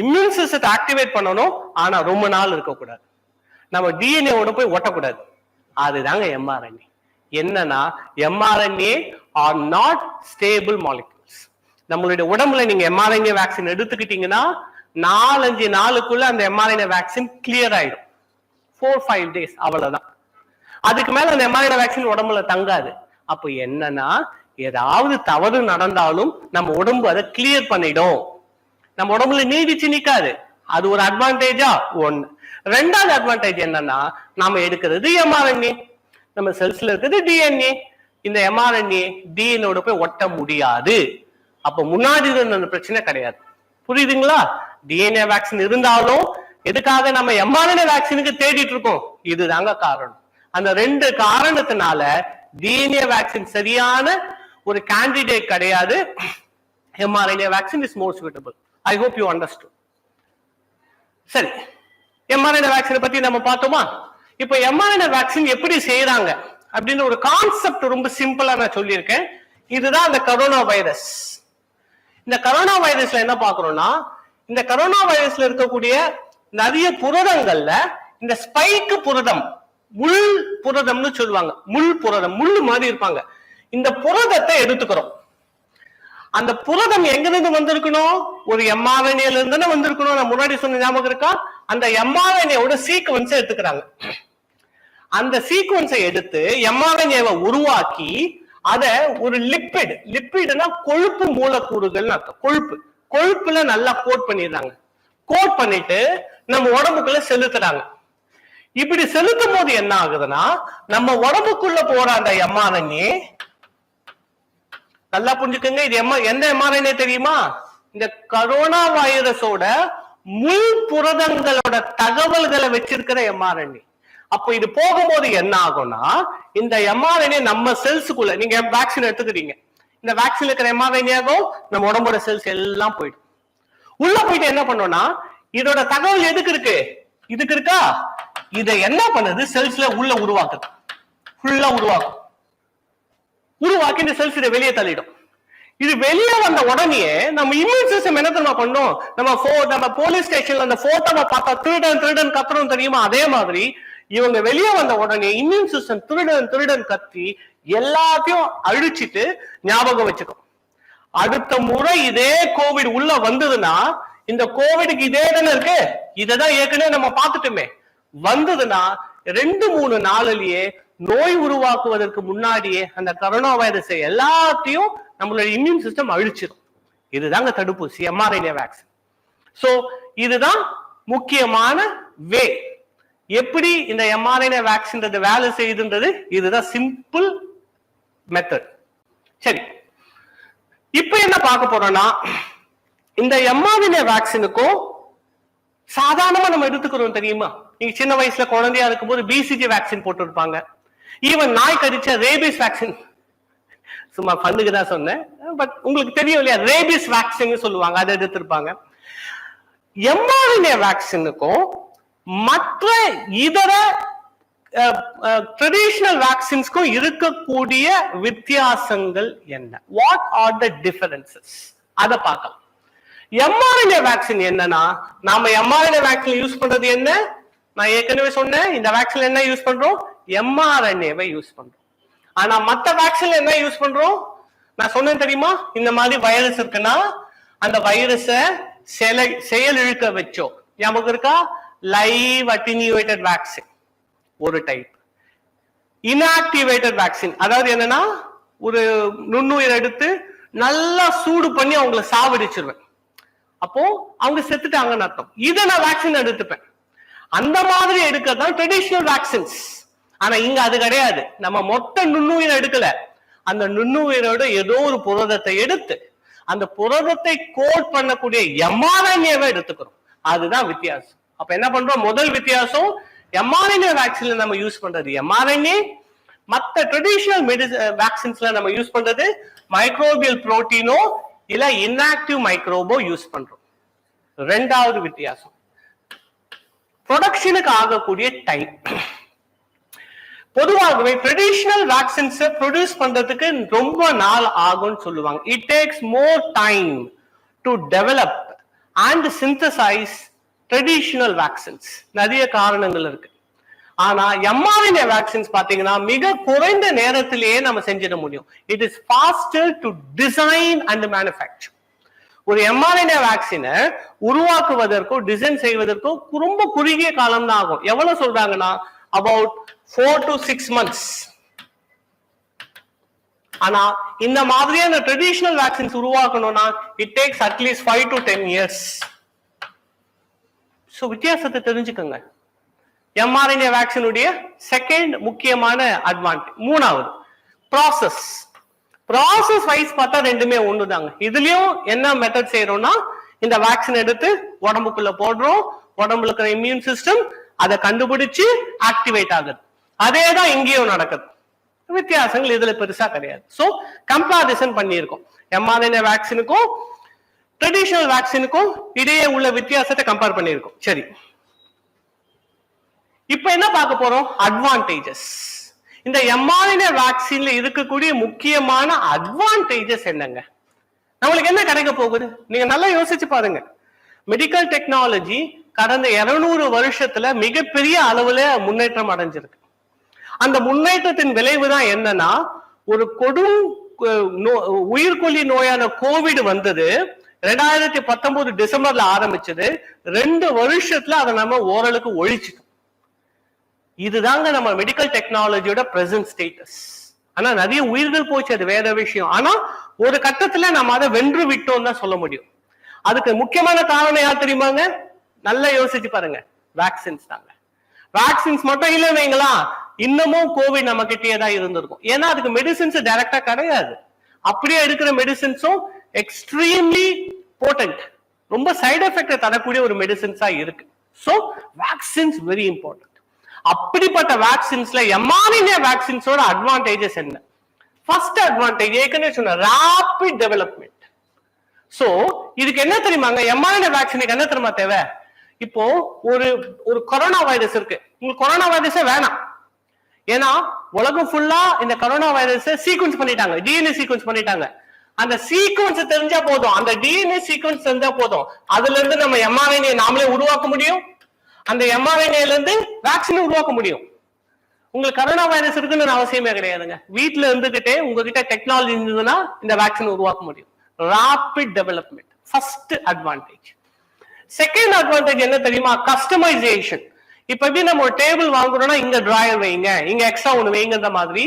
இம்யூன் சிஸ்டத்தை ஆக்டிவேட் பண்ணணும், ஆனா ரொம்ப நாள் இருக்கக்கூடாது, நம்ம டிஎன்ஏவோட போய் ஒட்டக்கூடாது. அதுதாங்க mRNA. என்னன்னா mRNA are not stable molecules. நம்மளுடைய உடம்புல நீங்க mRNA வேக்சின் எடுத்துக்கிட்டீங்கன்னா 4-5 நாளுக்குள்ள அந்த mRNA வேக்சின் கிளியர் ஆயிடும். 4-5 days, அவ்வளவுதான். அதுக்கு மேல அந்த mRNA வேக்சின் உடம்புல தங்காது. அப்போ என்னன்னா ஏதாவது தவறு நடந்தாலும் நம்ம உடம்பு அதை கிளியர் பண்ணிடும். நம்ம உடம்புல நீடிச்சு நிக்காது. அது ஒரு அட்வான்டேஜா ஒண்ணு. ரெண்டாவது அட்வான்டேஜ் என்னன்னா, நாம எடுக்கிறது mRNA, நம்ம செல்ஸ்ல இருக்கிறது DNA. இந்த mRNA DNA போய் ஒட்ட முடியாது. அப்ப முன்னாடி இருந்த பிரச்சனை கிடையாது. புரியுதுங்களா? DNA வேக்சின் இருந்தாலும் எதுக்காக நம்ம mRNA வேக்சினுக்கு தேடிட்டு இருக்கோம்? இதுதாங்க காரணம். அந்த ரெண்டு காரணத்தினால DNA வேக்சின் சரியான ஒரு கேண்டிடேட் கிடையாது. mRNA vaccine is more suitable. I hope you understood. சரி, mRNA வேக்சின் பத்தி நம்ம பார்த்தோமா? இப்ப mRNA வேக்சின் எப்படி செய்யறாங்க அப்படின்னு ஒரு கான்செப்ட் ரொம்ப சிம்பிளா நான் சொல்லியிருக்கேன். இதுதான் அந்த கரோனா வைரஸ். இந்த கரோனா வைரஸ்ல என்ன பாக்குறோம்னா, இந்த கரோனா வைரஸ்ல இருக்கக்கூடிய நிறைய புரதங்கள்ல இந்த ஸ்பைக் புரதம், முள் புரதம்னு சொல்லுவாங்க. முள் புரதம், முள்ளு மாதிரி இருப்பாங்க. இந்த புரதத்தை எடுத்துக்கிறோம். அந்த புரதம் எங்க இருந்து வந்திருக்கணும்? ஒரு mRNA இருந்து வந்திருக்கணும். நான் முன்னாடி சொன்ன ஞாபகம் இருக்கா? அந்த mRNA சீக்வன்ஸை எடுத்துக்கிறாங்க. அந்த சீக்வன்ஸை எடுத்து mRNA உருவாக்கி அத ஒரு லிப்பிட்னா கொழுப்பு மூலக்கூறுகள் அர்த்தம். கொழுப்புல நல்லா கோட் பண்ணிடுறாங்க. கோட் பண்ணிட்டு நம்ம உடம்புக்குள்ள செலுத்துறாங்க. இப்படி செலுத்தும் போது என்ன ஆகுதுன்னா, நம்ம உடம்புக்குள்ள போற அந்த mRNA, நல்லா புரிஞ்சுக்கங்க, இது எந்த mRNA தெரியுமா? இந்த கரோனா வைரஸோட முள் புரதங்களோட தகவல்களை வச்சிருக்கிற mRNA. அப்போ இது போகும்போது என்ன ஆகும்னா, இந்த mRNA நம்ம செல்ஸுக்குள்ள, நீங்க வேக்சின் எடுத்துக்கிறீங்க, இந்த வேக்சின் இருக்கிற mRNA நம்ம உடம்போட செல்ஸ் எல்லாம் போயிடும். உள்ள போயிட்டு என்ன பண்ணோம்னா, இதோட தகவல் எதுக்கு இருக்கு? இதுக்கு இருக்கா? இதை என்ன பண்ணுது? செல்ஸ்ல உள்ள உருவாக்குது. ஃபுல்லா உருவாக்கி இந்த செல்ஸ் இதை வெளியே தள்ளிடும். இது வெளியே வந்த உடனே நம்ம இம்யூன் சிஸ்டம் என்ன தெரியுமா பண்ணும்? நம்ம போலீஸ் ஸ்டேஷன்ல அந்த போட்டோவை பார்த்தா திருடன் கத்துறோம் தெரியுமா? அதே மாதிரி இவங்க வெளியே வந்த உடனே இம்யூன் சிஸ்டம் திருடன் கத்தி எல்லாத்தையும் அழிச்சிட்டு ஞாபகம் வச்சுக்கும். அடுத்த முறை இதே கோவிட் உள்ள வந்ததுன்னா, இந்த கோவிடுக்கு இதே தானே இருக்கு, இதைதான் ஏற்கனவே நம்ம பார்த்துட்டோமே, வந்ததுன்னா 2-3 நாளிலேயே நோய் உருவாக்குவதற்கு முன்னாடியே அந்த கரோனா வைரஸ் எல்லாத்தையும் நம்மளோட இம்யூன் சிஸ்டம் அழிச்சிடும். இதுதாங்க தடுப்பூசி, mRNA வேக்சின். சோ இதுதான் முக்கியமான வே. எப்படி இந்த mRNA வேக்சின் வேலை செய்யுதுன்றது இதுதான் சிம்பிள் மெத்தட். சரி, இப்ப என்ன பார்க்க போறோம்னா, இந்த mRNA வேக்சினுக்கும் சாதாரணமா நம்ம எடுத்துக்கிறோம் தெரியுமா? நீங்க சின்ன வயசுல குழந்தையா இருக்கும்போது BCG வேக்சின் போட்டு இருப்பாங்க. ஈவன் நாய் கடிச்ச ரேபிஸ் வேக்சின், சும்மா பண்ணுக்கு தான் சொன்னேன், பட் உங்களுக்கு தெரியும் இல்லையா, ரேபிஸ் வேக்சின் சொல்லுவாங்க, அதை எடுத்திருப்பாங்க. mRNA வேக்சினுக்கும் மற்ற இதர ட்ரெடிஷனல் வேக்சின்ஸ்க்கும் இருக்கக்கூடிய வித்தியாசங்கள் என்ன? What are the differences? அதை பார்க்கலாம். mRNA வேக்சின் என்னன்னா, நாம mRNA வேக்சின் யூஸ் பண்றது என்ன? நான் ஏற்கனவே சொன்னேன், இந்த வேக்சின் என்ன யூஸ் பண்றோம்? mRNA யூஸ் பண்றோம். ஆனா மத்த வேக்சின்ல என்ன யூஸ் பண்றோம்? நான் சொன்னேன் தெரியுமா, இந்த மாதிரி வைரஸ் இருக்குன்னா அந்த வைரஸ செயல் இழுக்க வச்சோம். ஞாபகம் இருக்கா? லைவ் அட்டினியூவேட்டட் வேக்சின் ஒரு டைப். இன்ஆக்டிவேட்டட் வேக்சின், அதாவது என்னன்னா, ஒரு நுண்ணுயிர் எடுத்து நல்லா சூடு பண்ணி அவங்களை சாவடிச்சிருவேன், அப்போ அவங்க செத்துட்டாங்கன்னு அர்த்தம். இதை நான் வேக்சின் எடுத்துப்பேன். அந்த மாதிரி எடுக்கதான் ட்ரெடிஷனல் வேக்சின்ஸ். ஆனா இங்க அது கிடையாது. நம்ம மொத்த நுண்ணுயிரை எடுக்கல, அந்த நுண்ணுயிரோட ஏதோ ஒரு புரதத்தை எடுத்து அந்த புரதத்தை கோட் பண்ணக்கூடிய mRNA எடுத்துக்கிறோம். அதுதான் வித்தியாசம். அப்ப என்ன பண்றோம்? முதல் வித்தியாசம், mRNA வேக்சின்ல நம்ம யூஸ் பண்றது mRNA, மத்த ட்ரெடிஷனல் வேக்சின்ஸ்ல நம்ம யூஸ் பண்றது மைக்ரோபியல் புரோட்டீனோ இல்ல இன்ஆக்டிவ் மைக்ரோபோ யூஸ் பண்றோம். ரெண்டாவது வித்தியாசம், ப்ரொடக்ஷனுக்கு ஆகக்கூடிய டைம். பொதுவாகவே ட்ரெடிஷனல் வேக்சின்ஸ் ப்ரொடியூஸ் பண்றதுக்கு ரொம்ப நாள் ஆகும்னு சொல்லுவாங்க. It takes more time to develop and synthesise traditional vaccines. நிறைய காரணங்கள் இருக்கு. ஆனா mRNA வேக்சின்ஸ் பாத்தீங்கன்னா மிக குறைந்த நேரத்திலேயே நம்ம செஞ்சிட முடியும். It is pastor to design and manufacture. ஒரு mRNA வேக்சினை உருவாக்குவதற்கும் டிசைன் செய்வதற்கும் ரொம்ப குறுகிய காலம் தான் ஆகும். எவ்வளவு சொல்றாங்கன்னா, about 4 to 6 months. ஆனா இந்த மாதிரியான ட்ரெடிஷனல் வேக்சின்ஸ் உருவாக்கணும்னா it takes at least 5 to 10 years. So வித்தியாசத்தை தெரிஞ்சுக்கோங்க. mRNA வேக்சினுடைய செகண்ட் முக்கியமான அட்வான்டேஜ். மூணாவது ப்ராசஸ் வைஸ் பார்த்தா ரெண்டுமே ஒண்ணுதாங்க. இதுலயும் என்ன மெத்தட் செய்யறோம்னா இந்த வேக்சின் எடுத்து உடம்புக்குள்ள போடுறோம், உடம்புல இருக்கிற இம்யூன் சிஸ்டம் அதை கண்டுபிடிச்சு ஆக்டிவேட் ஆகுது. அதே தான் இங்கேயும் நடக்குது. வித்தியாசங்கள் இதுல பெருசா கிடையாது. சோ கம்பாரிசன் பண்ணியிருக்கோம். mRNA வேக்சினுக்கும் ட்ரெடிஷனல் வேக்சினுக்கும் இடையே உள்ள வித்தியாசத்தை கம்பேர் பண்ணியிருக்கோம். சரி, இப்ப என்ன பார்க்க போறோம்? அட்வான்டேஜஸ். இந்த mRNA வேக்சின்ல இருக்கக்கூடிய முக்கியமான அட்வான்டேஜஸ் என்னங்க? நம்மளுக்கு என்ன கிடைக்க போகுது? நீங்க நல்லா யோசிச்சு பாருங்க. மெடிக்கல் டெக்னாலஜி கடந்த 200 வருஷத்துல மிகப்பெரிய அளவுல முன்னேற்றம் அடைஞ்சிருக்கு. அந்த முன்னேற்றத்தின் விளைவுதான் என்னன்னா, ஒரு கொடும் உயிர்கொல்லி நோயான கோவிட் வந்தது. 2019 டிசம்பர்ல ஆரம்பிச்சது. 2 வருஷத்துல அதை நம்ம ஓரளவுக்கு ஒழிச்சிட்டோம். இதுதாங்க நம்ம மெடிக்கல் டெக்னாலஜியோட பிரசன்ட் ஸ்டேட்டஸ். ஆனா நிறைய உயிர்கள் போச்சு, அது வேற விஷயம். ஆனா ஒரு கட்டத்துல நம்ம அதை வென்று விட்டோம் தான் சொல்ல முடியும். அதுக்கு முக்கியமான காரணம் யார் தெரியுமாங்க? நல்லா யோசிச்சு பாருங்க, வேக்சின்ஸ் தாங்க. வேக்சின்ஸ் மட்டும் இல்ல வைங்களா, இன்னமும் கோவிட் நம்ம கிட்டே தான் இருந்திருக்கும். ஏன்னா அதுக்கு மெடிசின்ஸ் டைரக்டா கிடையாது. அப்படியே இருக்கிற மெடிசின்ஸும் எக்ஸ்ட்ரீம்லி போட்டன்ட், ரொம்ப சைடு எஃபெக்ட் தரக்கூடிய ஒரு மெடிசின்ஸா இருக்கு. So vaccines very important. அப்படிப்பட்ட வேக்சின்ஸ்ல mRNA வேக்சின்ஸோட அட்வான்டேஜஸ் என்ன? ஃபர்ஸ்ட் அட்வான்டேஜ் ஏற்கனவே சொன்ன ராபிட் டெவலப்மெண்ட். சோ இதுக்கு என்ன தெரியுமாங்க? mRNA வேக்சினுக்கு என்ன தெரியுமா தேவை? இப்போ ஒரு கொரோனா வைரஸ் இருக்கு, உங்களுக்கு கொரோனா வைரஸே வேணாம். ஏன்னா உலகம் ஃபுல்லா இந்த கொரோனா வைரஸ் சீக்வன்ஸ் பண்ணிட்டாங்க, டிஎன்ஏ சீக்வன்ஸ் பண்ணிட்டாங்க. அந்த சீக்வன்ஸ் தெரிஞ்சா போதும், அந்த டிஎன்ஏ சீக்வன்ஸ் தெரிஞ்சா போதும், அதுல இருந்து நம்ம mRNA நாமளே உருவாக்க முடியும். அந்த mRNAல இருந்து வேக்சின் உருவாக்க முடியும். உங்களுக்கு கரோனா வைரஸ் இருக்குன்னு அவசியமே கிடையாதுங்க. வீட்டுல இருந்துகிட்டே உங்ககிட்ட டெக்னாலஜி இருந்ததுன்னா இந்த வேக்சின் உருவாக்க முடியும். Rapid development first advantage. Second advantage என்ன தெரியுமா? கஸ்டமைசேஷன். இப்ப எப்படி நம்ம ஒரு டேபிள் வாங்குறோம்னா இங்க டிராயர் வைங்க, இங்க எக்ஸ்ட்ரா ஒண்ணு வைங்கிற மாதிரி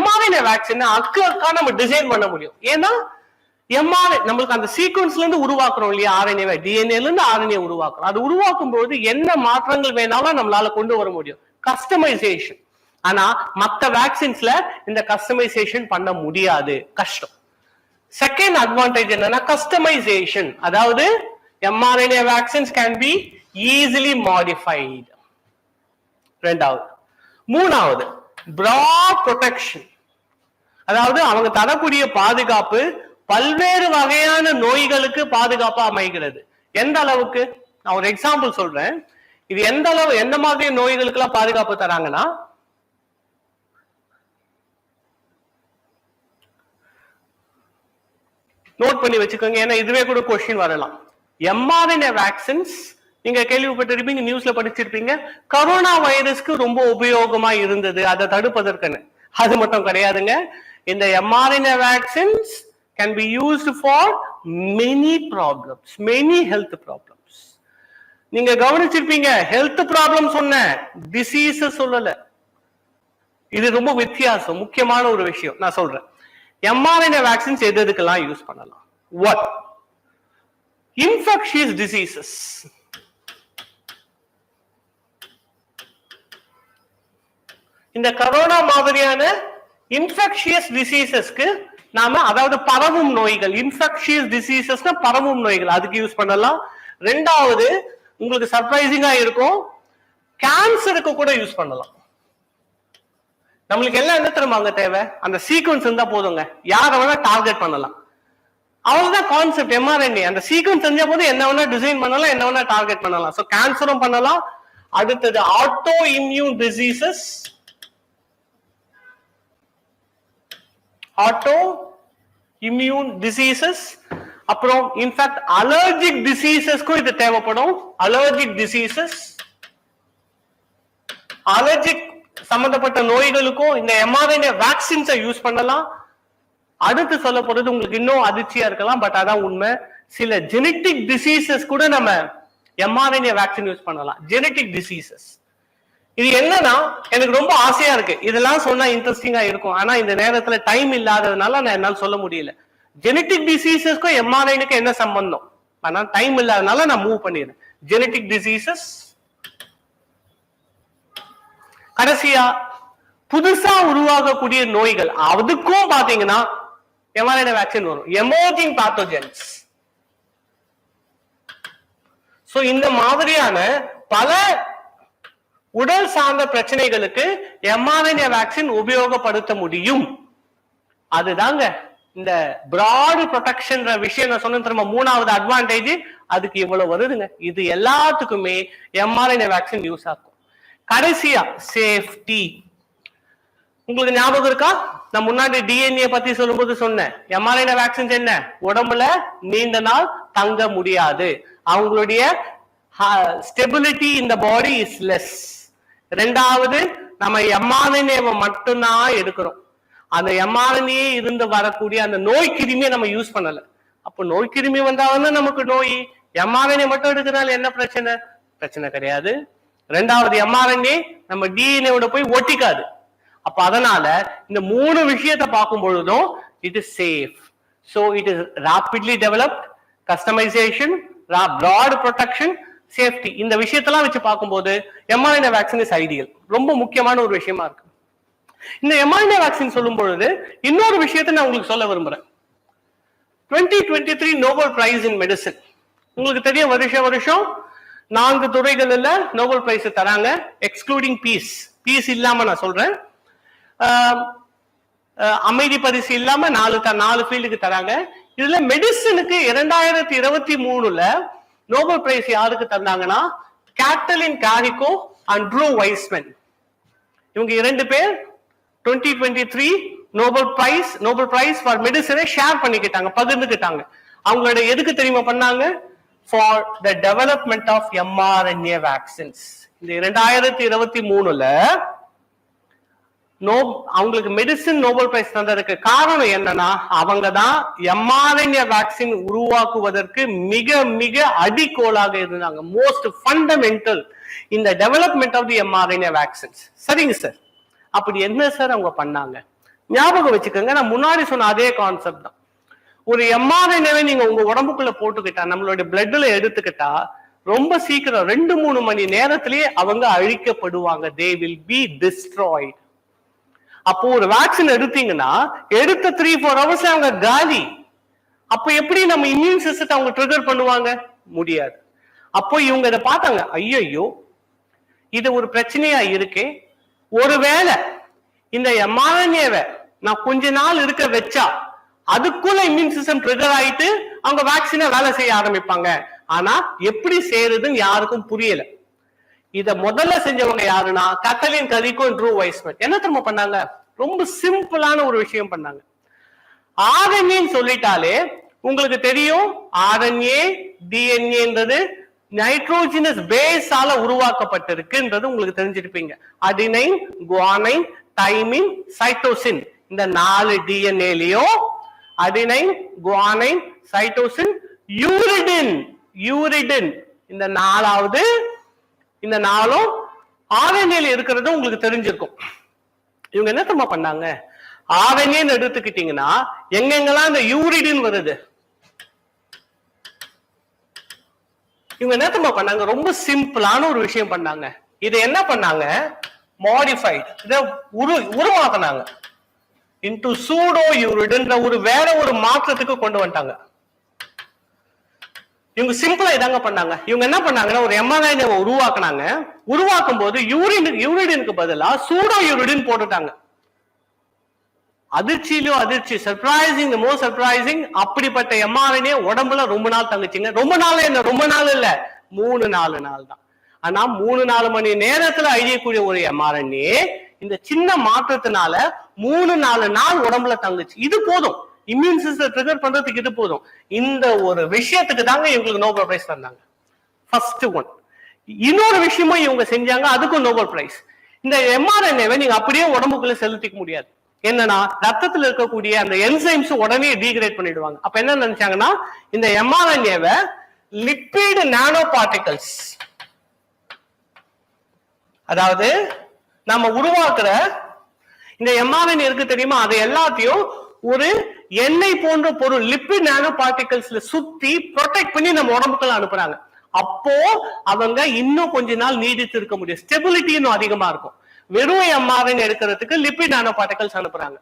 mRNA வேக்சின் அக்கா நம்ம டிசைன் பண்ண முடியும். ஏன்னா mRNA நம்மளுக்கு அந்த சீக்வன்ஸ்ல இருந்து உருவாக்குறோம் இல்லையா, ஆர்என்ஏ, டிஎன்ஏல இருந்து ஆர்என்ஏ உருவாக்குறோம். அது உருவாக்கும் போது என்ன மாற்றங்கள் வேணாலும் நம்மளால கொண்டு வர முடியும், கஸ்டமைசேஷன். ஆனா மத்த வேக்சின்ஸ்ல இந்த கஸ்டமைசேஷன் பண்ண முடியாது, கஷ்டம். செகண்ட் அட்வான்டேஜ் என்னன்னா கஸ்டமைசேஷன், அதாவது mRNA vaccines can be easily modified. ரெண்டாவது. மூணாவது, broad protection. அதாவது அவங்க தரக்கூடிய பாதுகாப்பு பல்வேறு வகையான நோய்களுக்கு பாதுகாப்பா அமைகிறது. எந்த அளவுக்கு? நான் ஒரு எக்ஸாம்பிள் சொல்றேன். இது எந்த மாதிரி நோய்களுக்கு எல்லாம் பாதுகாப்பு தராங்கன்னா, நோட் பண்ணி வச்சுக்கோங்க, ஏன்னா இதுவே கூட கொஸ்டின் வரலாம். mRNA வேக்சின்ஸ் நீங்க கேள்விப்பட்டிருப்பீங்க, நியூஸ்ல படிச்சிருப்பீங்க, கரோனா வைரஸ்க்கு ரொம்ப உபயோகமா இருந்தது அதை தடுப்பதற்குன்னு. அது மட்டும் கிடையாதுங்க. இந்த mRNA vaccines can be used for many problems, many health problems. நீங்க கவனிச்சிருப்பீங்க, ஹெல்த் ப்ராப்ளம் சொன்ன, டிசீஸ் சொல்லல. இது ரொம்ப வித்தியாசம், முக்கியமான ஒரு விஷயம் நான் சொல்றேன். mRNA vaccines எதுக்கெல்லாம் யூஸ் பண்ணலாம்? What? Infectious diseases. இந்த கரோனா மாதிரியான இன்ஃபெக்ஷியஸ் டிசீசஸ்க்கு நாம, அதாவது பரவும் நோய்கள், இன்ஃபெக்ஷியஸ் டிசீசஸ்னா பரவும் நோய்கள், அதுக்கு யூஸ் பண்ணலாம். ரெண்டாவது, உங்களுக்கு சர்ப்ரைசிங்கா இருக்கும், கேன்சருக்கு கூட யூஸ் பண்ணலாம். நம்மளுக்கு எல்லாம் என்ன தெரியுமாங்க தேவை? அந்த சீக்வன்ஸ் இருந்தா போதுங்க, யாரை வேணா டார்கெட் பண்ணலாம். அவ்வளவுதான் கான்செப்ட் mRNA. அந்த சீக்வன்ஸ் தெரிஞ்சா போது என்ன வேணா டிசைன் பண்ணலாம், என்ன வேணா டார்கெட் பண்ணலாம். சோ கேன்சரும் பண்ணலாம். அடுத்தது auto immune diseases, auto immune diseases. அப்புறம் இன்ஃபேக்ட் அலர்ஜிக் டிசீசஸ்க்கும் இது தேவைப்படும். அலர்ஜிக் டிசீசஸ், அலர்ஜிக் சம்பந்தப்பட்ட நோய்களுக்கும் இந்த mRNA வேக்சின்ஸை யூஸ் பண்ணலாம். அடுத்து சொல்ல போறது உங்களுக்கு இன்னும் அதிர்ச்சியா இருக்கலாம், பட் அதான் உண்மை. சில ஜெனட்டிக் டிசீசஸ் கூட நம்ம mRNA வேக்சின் யூஸ் பண்ணலாம். ஜெனட்டிக் டிசீசஸ், இது என்னன்னா எனக்கு ரொம்ப ஆசையா இருக்கு, இதெல்லாம் சொன்னா இன்ட்ரெஸ்டிங்கா இருக்கும். ஆனா இந்த நேரத்துல டைம் இல்லாததுனால நான் என்னால சொல்ல முடியல. ஜெனட்டிக் டிசீசஸ்க்கும் எம்ஆர்ஐனுக்கும் என்ன சம்பந்தம்? ஆனா டைம் இல்லாதனால நான் மூவ் பண்ணிடுறேன். ஜெனட்டிக் டிசீசஸ், கடைசியா புதுசா உருவாகக்கூடிய நோய்கள், அதுக்கும் பாத்தீங்கன்னா எம்ஆர்ஐ வேக்சின் வரும். Emerging pathogens. சோ இந்த மாதிரியான பல உடல் சார்ந்த பிரச்சனைகளுக்கு எம்ஆர்என்ஏ வேக்சின் உபயோகப்படுத்த முடியும். அதுதாங்க இந்த பிராட் ப்ரொடெக்ஷன் விஷயம் நான் சொன்ன திரும்ப மூணாவது அட்வான்டேஜ். அதுக்கு இவ்வளவு வருதுங்க. இது எல்லாத்துக்குமே எம்ஆர்என்ஏ வேக்சின் யூஸ் ஆகும். கடைசியா சேஃப்டி. உங்களுக்கு ஞாபகம் இருக்கா? நான் முன்னாடி டிஎன்ஏ பத்தி சொல்லும்போது சொன்னேன், எம்ஆர்என்ஏ வேக்சின் என்ன, உடம்புல நீண்ட நாள் தங்க முடியாது, அவங்களுடைய ஸ்டெபிலிட்டி இந்த பாடி இஸ் லெஸ். ரெண்டாவது, நம்ம எம்ஆர்என்ஏவை மட்டும்தான் எடுக்கிறோம். அந்த எம்ஆர்என்ஏ இருந்து வரக்கூடிய அந்த நோய் கிருமியை நம்ம யூஸ் பண்ணல. அப்போ நோய் கிருமி வந்தாலும் நமக்கு நோய். எம்ஆர்என்ஏ மட்டும் எடுக்கிறனால என்ன பிரச்சனை? பிரச்சனை கிடையாது. ரெண்டாவது, எம்ஆர்என்ஏ நம்ம டிஎன்ஏவோட போய் ஒட்டிக்காது. அப்ப அதனால இந்த மூணு விஷயத்தை பார்க்கும் பொழுதும் it is safe. So it is rapidly developed, customization, broad protection, safety. இந்த விஷயத்தெல்லாம் வச்சு பார்க்கும்போது எம்ஆர்என்ஏ வேக்சின் இஸ் ஐடியல். ரொம்ப முக்கியமான ஒரு விஷயமா இருக்கு. இந்த எம்ஆர்என்ஏ வேக்சின் சொல்லும் பொழுது இன்னொரு விஷயத்தை நான் உங்களுக்கு சொல்ல விரும்புறேன். 2023 நோபல் பிரைஸ் இன் மெடிசின். உங்களுக்கு தெரியும், வருஷம் 4 துறைகள்ல நோபல் பிரைஸ் தராங்க, எக்ஸ்க்ளூடிங் பீஸ். பீஸ் இல்லாம நான் சொல்றேன். அமைதி பரிசு இல்லாம 4 ஃபீல்டுக்கு தராங்க. இதுல மெடிசனுக்கு 2023 நோபல் பிரைஸ் யாருக்கு தந்தாங்கன்னா Katalin Kariko and Drew Weissman. இவங்க 2 பேர் 2023 நோபல் பிரைஸ் ஃபார் மெடிசனை ஷேர் பண்ணிக்கிட்டாங்க, பகிர்ந்துக்கிட்டாங்க. அவங்களோட எதுக்கு தெரியுமா பண்ணாங்க? For the development of mRNA vaccines. இந்த 2023 அவங்களுக்கு மெடிசின் நோபல் பிரைஸ் தந்ததுக்கு காரணம் என்னன்னா, அவங்க தான் எம்ஆர்என்ஏ வேக்சின் உருவாக்குவதற்கு மிக மிக அடிக்கோலாக இருந்தாங்க. மோஸ்ட் ஃபண்டமெண்டல் இந்த development of the mRNA vaccines. சரிங்க சார், அப்படி என்ன சார் அவங்க பண்ணாங்க? ஞாபகம் வச்சுக்கோங்க, நான் முன்னாடி சொன்ன அதே கான்செப்ட் தான். ஒரு எம்ஆர்என்ஏவை நீங்க உங்க உடம்புக்குள்ள போட்டுக்கிட்டா, நம்மளுடைய பிளட்ல எடுத்துக்கிட்டா, ரொம்ப சீக்கிரம் 2-3 மணி நேரத்திலேயே அவங்க அழிக்கப்படுவாங்க. They will be destroyed. அப்போ ஒரு வேக்சின் எடுத்தீங்கன்னா எடுத்த 3-4 ஹவர்ஸ் அவங்க காலி. அப்போ எப்படி நம்ம இம்யூன் சிஸ்டத்தை அவங்க ட்ரிகர் பண்ணுவாங்க? முடியாது. அப்போ இவங்க இதை பார்த்தாங்க, ஐயோ இது ஒரு பிரச்சனையா இருக்கே, ஒருவேளை இந்த எம்ஆர்என்ஏவை நான் கொஞ்ச நாள் இருக்க வச்சா அதுக்குள்ள இம்யூன் சிஸ்டம் ட்ரிகர் ஆயிட்டு அவங்க வேக்சினை வேலை செய்ய ஆரம்பிப்பாங்க. ஆனா எப்படி செய்யறதுன்னு யாருக்கும் புரியல. இத முதல்ல செஞ்சவங்க யாருன்னா கேட்டலின் காரிகோ, ட்ரூ வைஸ்மேன். என்ன தெரியுமா பண்ணாங்க? ரொம்ப சிம்பிளான ஒரு விஷயம் பண்ணாங்க. ஆர்என்ஏ சொல்லிட்டாலே உங்களுக்கு தெரியும், ஆர்என்ஏ டிஎன்ஏன்றது நைட்ரோஜனஸ் பேஸால உருவாக்கப்பட்டிருக்குன்றது உங்களுக்கு தெரிஞ்சிருப்பீங்க. Adenine, guanine, thymine, cytosine. இந்த 4 டிஎன்ஏலயும் அடினைன், குவானைன், சைட்டோசின், யூரிடின் இந்த 4வது, இந்த 4ம் ஆர்என்ஏல இருக்கிறது உங்களுக்கு தெரிஞ்சிருக்கும். இவங்க என்ன தெரியுமா பண்ணாங்க? ஆர்என்ஏ எடுத்துக்கிட்டீங்கன்னா எங்கெங்கெல்லாம் இந்த யூரிடின் வருது, இவங்க என்ன தெரியுமா பண்ணாங்க? ரொம்ப சிம்பிளான ஒரு விஷயம் பண்ணாங்க. இது என்ன பண்ணாங்க? மாடிஃபைட், இதை உருவாக்குனாங்க இன்டு சூடோ யூரிடின், வேற ஒரு மாற்றத்துக்கு கொண்டு வந்துட்டாங்க. இவங்க சிம்பிளா இதாங்க பண்ணாங்க. இவங்க என்ன பண்ணாங்கன்னா ஒரு எம்ஆர்என்ஏ உருவாக்குனாங்க. உருவாக்கும் போது யூரிடினுக்கு பதிலா சூடோ யூரிடின் போட்டுட்டாங்க. அதிர்ச்சியிலும் அதிர்ச்சி, சர்ப்ரைசிங், மோஸ்ட் சர்ப்ரைசிங். அப்படிப்பட்ட எம்ஆர்என்ஏ உடம்புல ரொம்ப நாள் தங்குச்சிங்க. ரொம்ப நாள் என்ன, ரொம்ப நாள் இல்ல, 3-4 நாள் தான். ஆனா 3-4 மணி நேரத்துல அழியக்கூடிய ஒரு எம்ஆர்என்ஏ இந்த சின்ன மாற்றத்தினால 3-4 நாள் உடம்புல தங்குச்சு. இது போதும், இம்யூன் சிஸ்டம் ட்ரிகர் பண்றதுக்கு இது போதும். இந்த ஒரு விஷயத்துக்கு தாங்க இவங்களுக்கு நோபல் பிரைஸ் தந்தாங்க. First one. இன்னொரு விஷயமும் இவங்க செஞ்சாங்க, அதுக்கும் நோபல் பிரைஸ். இந்த எம்ஆர்என்ஏவை நீங்க அப்படியே உடம்புக்குள்ள செலுத்திக்க முடியாது. என்னன்னா ரத்தத்துல இருக்கக்கூடிய அந்த என்சைம்ஸ் உடனே டீகிரேட் பண்ணிடுவாங்க. அப்ப என்ன நினைச்சாங்கன்னா இந்த எம்ஆர்என்ஏவை லிப்பிட் நானோ பார்ட்டிகல்ஸ், அதாவது நம்ம உருவாக்குற இந்த mRNA இருக்கு தெரியுமா, அது எல்லாத்தையும் ஒரு எண்ணெய் போன்ற பொருள் லிப்பிட் நானோ பார்ட்டிகல்ஸ்ல சுத்தி ப்ரொடெக்ட் பண்ணி நம்ம உடம்புக்குள்ள அனுப்புறாங்க. அப்போ அவங்க இன்னும் கொஞ்ச நாள் நீடித்து இருக்க முடியும், ஸ்டெபிலிட்டி இன்னும் அதிகமா இருக்கும். வெறும் mRNA எடுக்கிறதுக்கு லிப்பிட் நானோ பார்ட்டிகல்ஸ் அனுப்புறாங்க.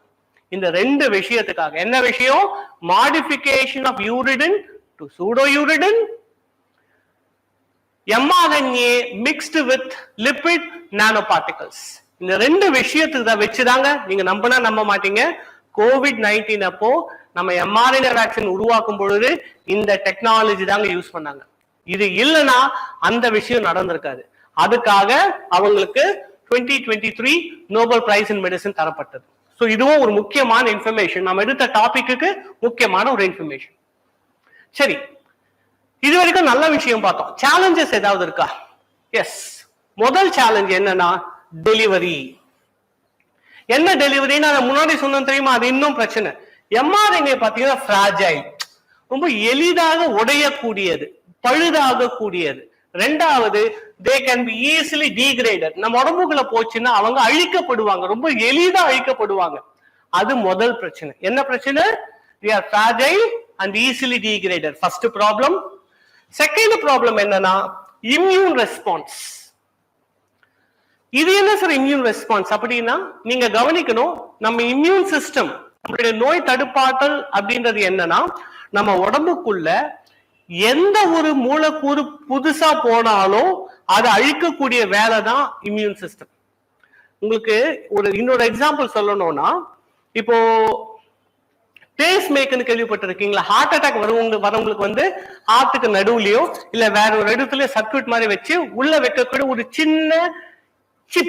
இந்த ரெண்டு விஷயத்துக்காக. என்ன விஷயம்? Modification of uridine to pseudouridine, mRNA mixed with lipid nanoparticles. இந்த ரெண்டு விஷயத்துக்கு தான் வச்சுதாங்க, நீங்க நம்பினா நம்ப மாட்டீங்க, COVID-19 அப்போ நம்ம mRNA வேக்சின் உருவாக்கும் பொழுது இந்த டெக்னாலஜி தாங்க யூஸ் பண்ணாங்க. இது இல்லைன்னா அந்த விஷயம் நடந்திருக்காது. அதுக்காக அவங்களுக்கு 2023 நோபல் பிரைஸ் இன் மெடிசன் தரப்பட்டது. சோ இதுவும் ஒரு முக்கியமான இன்ஃபர்மேஷன், நம்ம எடுத்த டாபிக்கு முக்கியமான ஒரு இன்ஃபர்மேஷன். சரி, இது வரைக்கும் நல்ல விஷயம் பார்த்தோம். சேலஞ்சஸ் ஏதாவது இருக்கா? எஸ். முதல் சேலஞ்ச் என்னன்னா டெலிவரி. என்ன டெலிவரி? நான் முன்னாடி சொன்னேன் தெரியுமா, அது இன்னும் பிரச்சனை. mRNA பாத்தீங்கன்னா ஃப்ராஜைல், ரொம்ப எளிதாக உடையக்கூடியது, பழுதாக கூடியது. ரெண்டாவது, they can be easily degraded. நம்ம உடம்புக்குள்ள போச்சுன்னா அவங்க அழிக்கப்படுவாங்க, ரொம்ப எளிதா அழிக்கப்படுவாங்க. அது முதல் பிரச்சனை. என்ன பிரச்சனை? they are fragile and easily degraded. first problem. second problem என்னன்னா immune response. இது என்ன சார் இம்யூன் ரெஸ்பான்ஸ் அப்படின்னா, நீங்க கவனிக்கணும், நம்ம இம்யூன் சிஸ்டம், நம்மளுடைய நோய் தடுப்பாற்றல் அப்படின்றது என்னன்னா, நம்ம உடம்புக்குள்ள எந்த ஒரு மூலக்கூறு புதுசா போனாலும் அதை அழிக்கக்கூடிய வேலை தான் இம்யூன் சிஸ்டம். உங்களுக்கு ஒரு இன்னொரு எக்ஸாம்பிள் சொல்லணும்னா, இப்போ பேஸ் மேக்கர்னு கேள்விப்பட்டிருக்கீங்களா? ஹார்ட் அட்டாக் வரவங்களுக்கு வந்து ஹார்ட்டுக்கு நடுவுலயோ இல்ல வேற ஒரு இடத்துல சர்க்யூட் மாதிரி வச்சு உள்ள வைக்கக்கூடிய ஒரு சின்ன chip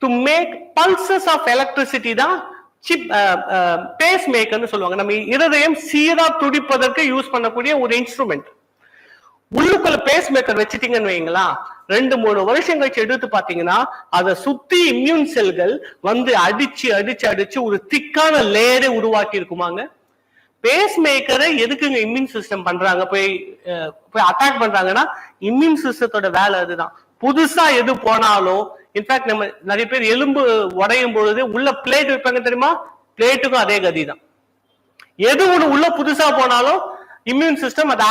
to make pulses of electricity தான் chip பேஸ் மேக்கர்னு சொல்லுவாங்க. நம்ம இருதயம் சீரா துடிப்பதற்கு யூஸ் பண்ணக்கூடிய ஒரு இன்ஸ்ட்ருமெண்ட். உள்ளுக்குள்ள பேஸ் மேக்கர் வச்சிட்டீங்கன்னு வைங்களா, 2-3 வருஷம் கழிச்சு எடுத்து பாத்தீங்கன்னா அதை சுத்தி இம்யூன் செல்கள் வந்து அடிச்சு அடிச்சு அடிச்சு ஒரு திக்கான லேயரை உருவாக்கி இருக்குமாங்க. பேஸ் மேக்கரை எதுக்குங்க இம்யூன் சிஸ்டம் பண்றாங்க, போய் அட்டாக் பண்றாங்கன்னா இம்யூன் சிஸ்டத்தோட வேலை அதுதான். புதுசா எது போனாலும், இன்ஃபேக்ட் நம்ம நிறைய பேர் எலும்பு உடையும் பொழுது உள்ள பிளேட் வைப்பாங்க தெரியுமா, பிளேட்டுக்கும் அதே கதி தான். எது ஒண்ணு உள்ள புதுசா போனாலும் இம்யூன் சிஸ்டம் அதை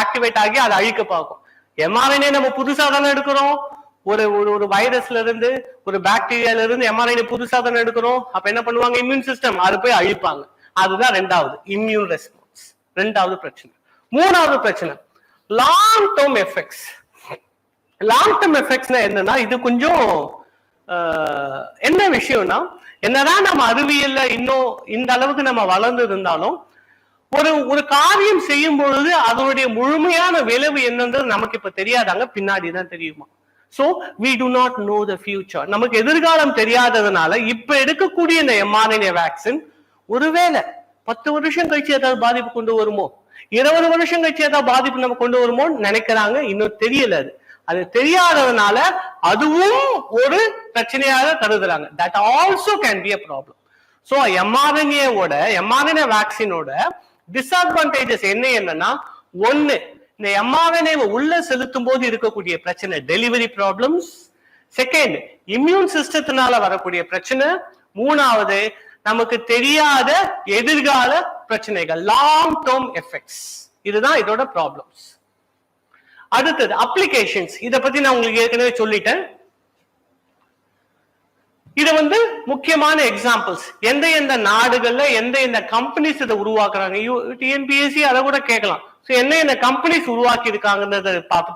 ஆக்டிவேட் ஆகி அதை அழிக்க பார்க்கும். mRNA நம்ம புதுசா தானே எடுக்கிறோம், ஒரு ஒரு வைரஸ்ல இருந்து ஒரு பாக்டீரியால இருந்து mRNA புதுசா தானே எடுக்கிறோம். அப்ப என்ன பண்ணுவாங்க இம்யூன் சிஸ்டம், அது போய் அழிப்பாங்க. அதுதான் ரெண்டாவது இம்யூன் ரெஸ்பான்ஸ், ரெண்டாவது பிரச்சனை. மூணாவது பிரச்சனை long term effects. Long term எஃபெக்ட்ஸ்னா என்னன்னா, இது கொஞ்சம் என்ன விஷயம்னா, என்னதான் நம்ம அறிவியல்ல இன்னும் இந்த அளவுக்கு நம்ம வளர்ந்து இருந்தாலும் ஒரு காரியம் செய்யும் பொழுது அதனுடைய முழுமையான விளைவு என்னன்றது நமக்கு இப்ப தெரியாதாங்க, பின்னாடிதான் தெரியுமா. So we do not know the future. நமக்கு எதிர்காலம் தெரியாததுனால இப்ப எடுக்கக்கூடிய இந்த mRNA வேக்சின் ஒருவேளை 10 வருஷம் கழிச்சு ஏதாவது பாதிப்பு கொண்டு வருமோ, 20 வருஷம் கழிச்சு ஏதாவது பாதிப்பு நம்ம கொண்டு வருமோன்னு நினைக்கிறாங்க. இன்னும் தெரியல. அது தெரியாததுனால அதுவும் ஒரு பிரச்சனையாக கருதுறாங்க. that also can be a problem. so mRNA வேக்சினோட டிஸ்அட்வான்டேஜஸ் என்னன்னா, ஒன்னு இந்த mRNA உள்ள செலுத்தும் போது இருக்கக்கூடிய பிரச்சனை டெலிவரி ப்ராப்ளம்ஸ், செகண்ட் இம்யூன் சிஸ்டத்தினால வரக்கூடிய பிரச்சனை, மூணாவது நமக்கு தெரியாத எதிர்கால பிரச்சனைகள் லாங் டேர்ம் எஃபெக்ட்ஸ். இதுதான் இதோட ப்ராப்ளம்ஸ். அடுத்தது அப்ளிகேஷன்ஸ். இத பத்தி நான் உங்களுக்கு ஏற்கனவே சொல்லிட்டேன். இது வந்து முக்கியமான எக்ஸாம்பிள்ஸ். எந்த நாடுகள்ல எந்த கம்பெனிஸ் இதை உருவாக்குறாங்க, டிஎன்பிஎஸ்சி அதை கூட கேட்கலாம். என்ன கம்பெனிஸ் உருவாக்கி இருக்காங்கன்றத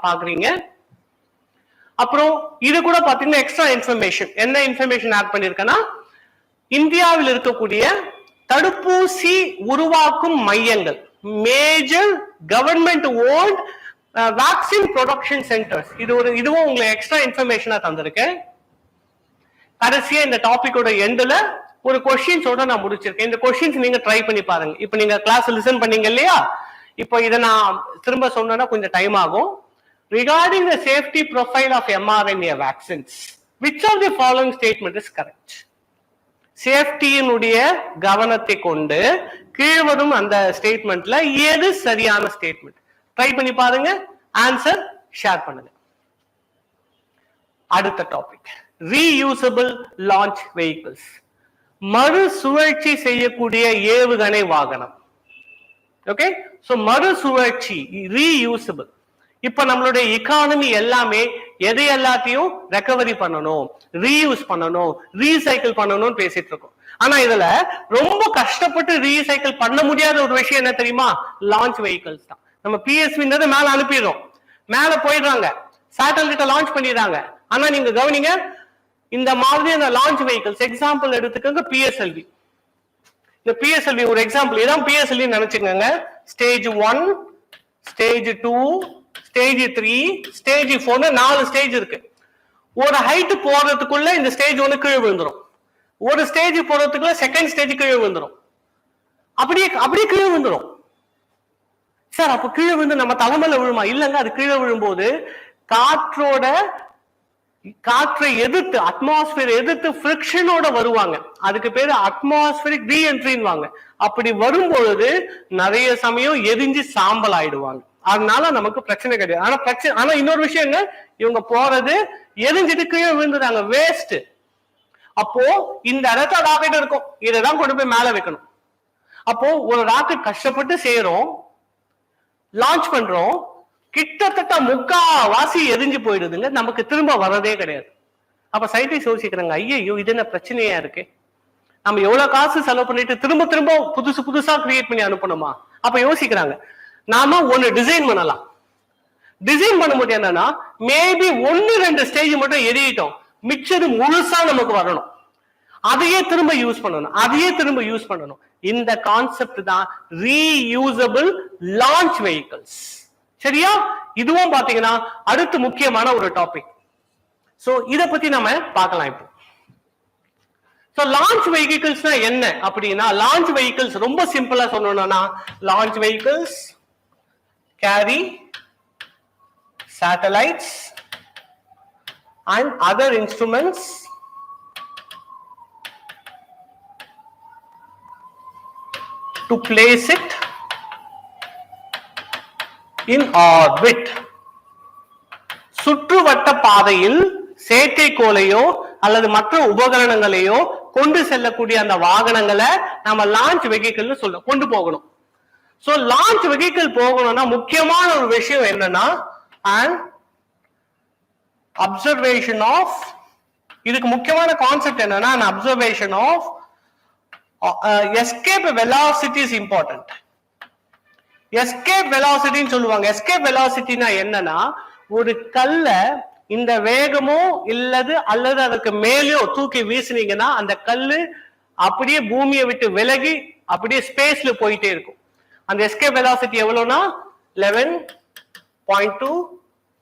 பாக்குறீங்க. அப்புறம் இது கூட பாத்தீங்கன்னா எக்ஸ்ட்ரா இன்ஃபர்மேஷன். என்ன இன்ஃபர்மேஷன் ஆட் பண்ணிருக்கேன்னா, இந்தியாவில் இருக்கக்கூடிய தடுப்பூசி உருவாக்கும் மையங்கள், major government won't vaccine production centres. இதுவும் உங்களுக்கு எக்ஸ்ட்ரா இன்ஃபர்மேஷனா தந்திருக்கேன். கடைசியா இந்த டாபிக்கோட எண்ட்ல ஒரு கொஸ்டின்ஸோட நான் முடிச்சிருக்கேன். இந்த கொஸ்டின்ஸ் நீங்க ட்ரை பண்ணி பாருங்க. இப்ப நீங்க கிளாஸ் லிசன் பண்ணீங்க இல்லையா, இப்போ இதை நான் திரும்ப சொன்னா கொஞ்சம் டைம் ஆகும். Regarding the safety profile of mRNA vaccines, which of the following statement is correct? சேஃப்டியினுடைய கவனத்தை கொண்டு கீழ்வரும் அந்த ஸ்டேட்மெண்ட்ல எது சரியான ஸ்டேட்மெண்ட்? ட்ரை பண்ணி பாருங்க, ஆன்சர் ஷேர் பண்ணுங்க. அடுத்த டாபிக் ரீயூசபிள் லான்ச் வெஹிக்கிள்ஸ், மறுசுழற்சி செய்யக்கூடிய ஏவுகணை வாகனம். ஓகே, சோ மறுசுழற்சி ரீயூசபிள். இப்ப நம்மளுடைய எக்கானமி எல்லாமே எதை எல்லாத்தையும் ரெக்கவரி பண்ணணும், ரீயூஸ் பண்ணணும், ரீசைக்கிள் பண்ணணும்னு பேசிட்டு இருக்கோம். ஆனா இதுல ரொம்ப கஷ்டப்பட்டு ரீசைக்கிள் பண்ண முடியாத ஒரு விஷயம் என்ன தெரியுமா? லான்ச் வெஹிக்கிள்ஸ் தான். நம்ம பிஎஸ்வின்றது மேல அனுப்பிடுறோம், மேல போயிடுறாங்க, சேட்டலைட்ட லான்ச் பண்ணிடுறாங்க. ஆனா நீங்க கவனிங்க, இந்த மாதிரியான லான்ச் வெஹிக்கிள்ஸ் எக்ஸாம்பிள் எடுத்துக்கோங்க. பிஎஸ்எல்வி, இந்த பிஎஸ்எல்வி ஒரு எக்ஸாம்பிள். இதான் பிஎஸ்எல்வி நினைச்சுக்கோங்க. Stage 1, stage 2, stage 3, stage 4, 4 stage இருக்கு. ஒரு ஹைட் போறதுக்குள்ள இந்த ஸ்டேஜ் 1 கீழே விழுந்துரும், ஒரு ஸ்டேஜ் போறதுக்குள்ள செகண்ட் ஸ்டேஜ் கீழே விழுந்துரும், அப்படியே கீழே விழுந்துரும். சார் அப்ப கீழே விழுந்து நம்ம தலைமையில விழுமா? இல்லங்க, அது கீழே விழும்போது காற்றை எதிர்த்து, அட்மாஸ்பியர் எதிர்த்து ஃபிரிக்ஷனோட வருவாங்க. அதுக்கு பேரு அட்மாஸ்பியரிக் ரீஎன்ட்ரின்வாங்க. அப்படி வரும்பொழுது நிறைய சமயம் எரிஞ்சு சாம்பல் ஆயிடுவாங்க. அதனால நமக்கு பிரச்சனை கிடையாது. ஆனா இன்னொரு விஷயம் என்ன, இவங்க போறது எரிஞ்சிட்டு கீழே விழுந்துறாங்க, வேஸ்ட். அப்போ இந்த இடத்துல ராக்கெட் இருக்கும், இதைதான் கொண்டு போய் மேல வைக்கணும். அப்போ ஒரு ராக்கெட் கஷ்டப்பட்டு செய்யறோம், லான்ச் பண்றோம், கிட்டத்தட்ட 3/4 எரிஞ்சு போயிடுதுங்க, நமக்கு திரும்ப வரதே கிடையாது. அப்ப சயின்டிஸ்ட் யோசிக்கிறாங்க, ஐயோ இது என்ன பிரச்சனையா இருக்கு, நம்ம எவ்வளவு காசு செலவு பண்ணிட்டு திரும்ப புதுசா கிரியேட் பண்ணி அனுப்பணுமா? அப்ப யோசிக்கிறாங்க, நாம ஒண்ணு டிசைன் பண்ணலாம். டிசைன் பண்ண முடியும் என்னன்னா, மேபி 1-2 ஸ்டேஜ் மட்டும் எரியிட்டோம், மிச்சது முழுசா நமக்கு வரணும், அதையே திரும்ப யூஸ் பண்ணணும். இந்த கான்செப்ட் தான் ரீயூசபிள் லான்ச் வெஹிக்கிள்ஸ். சரியா? இதுவும் பாத்தீங்கன்னா அடுத்து முக்கியமான ஒரு டாபிக். சோ இத பத்தி நாம பார்க்கலாம் இப்போ. சோ லான்ச் வெஹிக்கிள்ஸ்னா என்ன அப்படின்னா, லான்ச் வெஹிக்கிள்ஸ் ரொம்ப சிம்பிளா சொல்லணும்னா, launch vehicles carry satellites and other instruments to place it in orbit. சுற்றுவட்ட பாதையில் செயற்கைக்கோளையோ அல்லது மற்ற உபகரணங்களையோ கொண்டு செல்லக்கூடிய அந்த வாகனங்களை நம்ம லான்ச் வெஹிக்கிள்னு கொண்டு போகணும். சோ லான்ச் வெஹிக்கிள் போகணும்னா முக்கியமான ஒரு விஷயம் என்னன்னா, அண்ட் அப்சர்வேஷன் ஆஃப், இதுக்கு முக்கியமான கான்செப்ட் என்னன்னா, observation of escape velocity is important. Escape வெலாசிட்டின்னு சொல்லுவாங்க. எஸ்கேப் வெலாசிட்டினா என்னன்னா, ஒரு கல்ல இந்த வேகமோ அல்லது அதுக்கு மேலேயோ தூக்கி வீசினீங்கன்னா அந்த கல்லு அப்படியே பூமியை விட்டு விலகி அப்படியே ஸ்பேஸ்ல போயிட்டே இருக்கும். அந்த எஸ்கேப் வெலாசிட்டி எவ்வளவுனா 11.2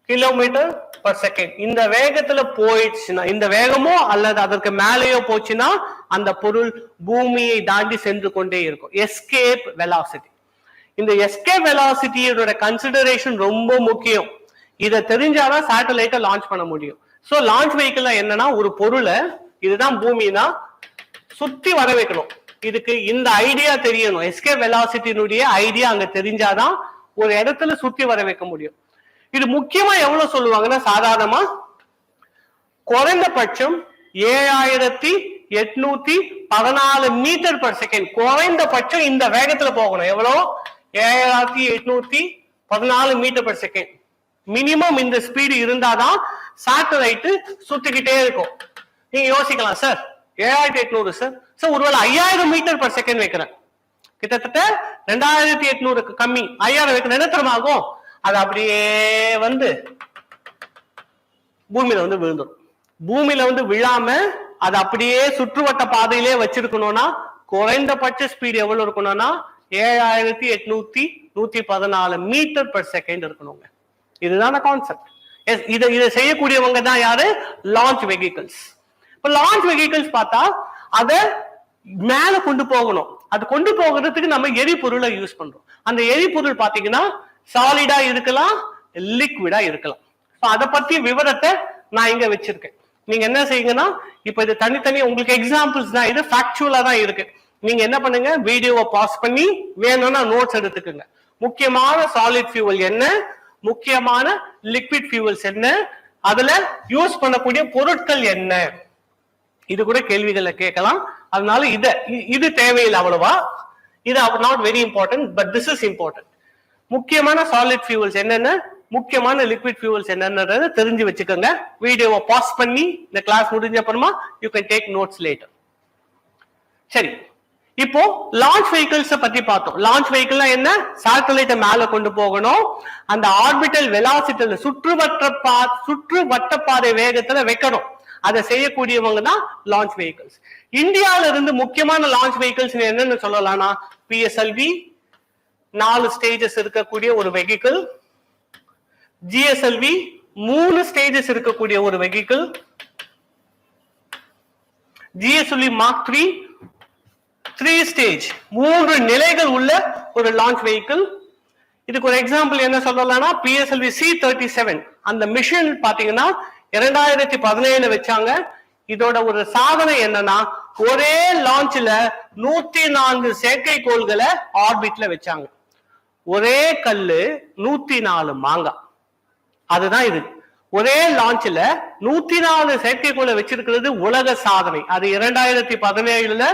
கிலோமீட்டர் பர் செகண்ட். இந்த வேகத்துல போயிடுச்சுன்னா, இந்த வேகமோ அல்லது அதற்கு மேலேயோ போச்சுன்னா அந்த பொருள் பூமியை தாண்டி சென்று கொண்டே இருக்கும். Escape velocity. இந்த எஸ்கேப் வெலாசிட்டியோட கன்சிடரேஷன் ரொம்ப முக்கியம். இதை தெரிஞ்சாதான் சேட்டலைட்டை லான்ச் பண்ண முடியும். சோ லான்ச் வெஹிக்கிள் என்னன்னா, ஒரு பொருளை, இதுதான் பூமினா, சுத்தி வர வைக்கணும். இதுக்கு இந்த ஐடியா தெரியணும். எஸ்கேப் வெலாசிட்டியினுடைய ஐடியா அங்க தெரிஞ்சாதான் ஒரு இடத்துல சுத்தி வர வைக்க முடியும். இது முக்கியமா எவ்வளவு சொல்லுவாங்கன்னா, சாதாரணமா குறைந்தபட்சம் 7814 மீட்டர் பர் செகண்ட் குறைந்தபட்சம் இந்த வேகத்துல போகணும். எவ்வளவு? 7814 மீட்டர் பர் செகண்ட். மினிமம் இந்த ஸ்பீடு இருந்தாதான் சேட்டலைட் சுத்திக்கிட்டே இருக்கும். நீங்க யோசிக்கலாம், சார் 7800 சார் ஒருவேளை 5000 மீட்டர் பர் செகண்ட் வைக்கிறேன், கிட்டத்தட்ட 2800 கம்மி, 5000 வைக்கிறேன், என்ன தெரியுமா ஆகும்? அது அப்படியே வந்து பூமியில வந்து விழுந்துடும். பூமியில வந்து விழாம அது அப்படியே சுற்றுவட்ட பாதையிலே வச்சிருக்கணும்னா குறைந்தபட்ச ஸ்பீடு எவ்வளவு இருக்கணும்னா 7814 மீட்டர் பர் செகண்ட் இருக்கணுங்க. இதுதான் கான்செப்ட். இதை செய்யக்கூடியவங்க தான் யாரு? Launch vehicles. இப்ப லான்ச் வெஹிக்கிள்ஸ் பார்த்தா அதை மேல கொண்டு போகணும். அது கொண்டு போகிறதுக்கு நம்ம எரிபொருளை யூஸ் பண்றோம். அந்த எரிபொருள் பாத்தீங்கன்னா சாலிடா இருக்கலாம், லிக்விடா இருக்கலாம். அதை பத்தி விவரத்தை நான் இங்க வச்சிருக்கேன். நீங்க என்ன செய்யுங்கன்னா, இப்ப இது தனித்தனி உங்களுக்கு எக்ஸாம்பிள்ஸ் தான், இது ஃபேக்சுவலா தான் இருக்கு. நீங்க என்ன பண்ணுங்க, வீடியோவை பாஸ் பண்ணி வேணும்னா நோட்ஸ் எடுத்துக்கோங்க. முக்கியமான சாலிட் ஃபியூவல் என்ன, முக்கியமான லிக்விட் ஃபியூவல்ஸ் என்ன, அதுல யூஸ் பண்ணக்கூடிய பொருட்கள் என்ன, இது கூட கேள்விகளை கேட்கலாம். அதனால இது தேவையில்லை அவ்வளவா, இது not very important, but this is important. முக்கியமான சாலிட் ஃபியூவல்ஸ் என்னென்ன, முக்கியமான லிக்விட் ஃபியூவல்ஸ் என்னன்றத தெரிஞ்சு வச்சுக்கோங்க. வீடியோவை பாஸ் பண்ணி இந்த கிளாஸ் முடிஞ்ச அப்புறமா you can take notes later. சரி, இப்போ லான்ச் வெஹிக்கிள்ஸ் பத்தி பார்த்தோம். லான்ச் வெஹிக்கிள்னா என்ன, சேட்டலைட்டை மேல கொண்டு போகணும், அந்த ஆர்பிட்டல் வெலாசிட்டில சுற்றுவட்ட பாதை வேகத்துல வைக்கணும். அதை செய்யக்கூடியவங்க தான் லான்ச் வெஹிக்கிள்ஸ். இந்தியாவில இருந்து முக்கியமான லான்ச் வெஹிக்கிள்ஸ் என்னன்னு சொல்லலாம்னா PSLV 4 ஸ்டேஜஸ் இருக்கக்கூடிய ஒரு வெஹிக்கிள், GSLV 3 ஸ்டேஜஸ் இருக்கக்கூடிய ஒரு வெஹிக்கிள், GSLV Mark 3 ஸ்டேஜ் 3 நிலைகள் உள்ள ஒரு லான்ச் வெஹிக்கிள். இதுக்கு ஒரு எக்ஸாம்பிள் என்ன சொல்லலாம்னா PSLV C-37 அந்த மிஷன் பாத்தீங்கன்னா 2017 வச்சாங்க. இதோட ஒரு சாதனை என்னன்னா ஒரே லான்ச்ல 104 செயற்கைக்கோள்களை ஆர்பிட்ல வச்சாங்க. ஒரே கல்லு 104 மாங்காய். அதுதான் இது. ஒரே லான்ச்ல 104 செயற்கைக்கோளை வச்சிருக்கிறது உலக சாதனை. அது 2017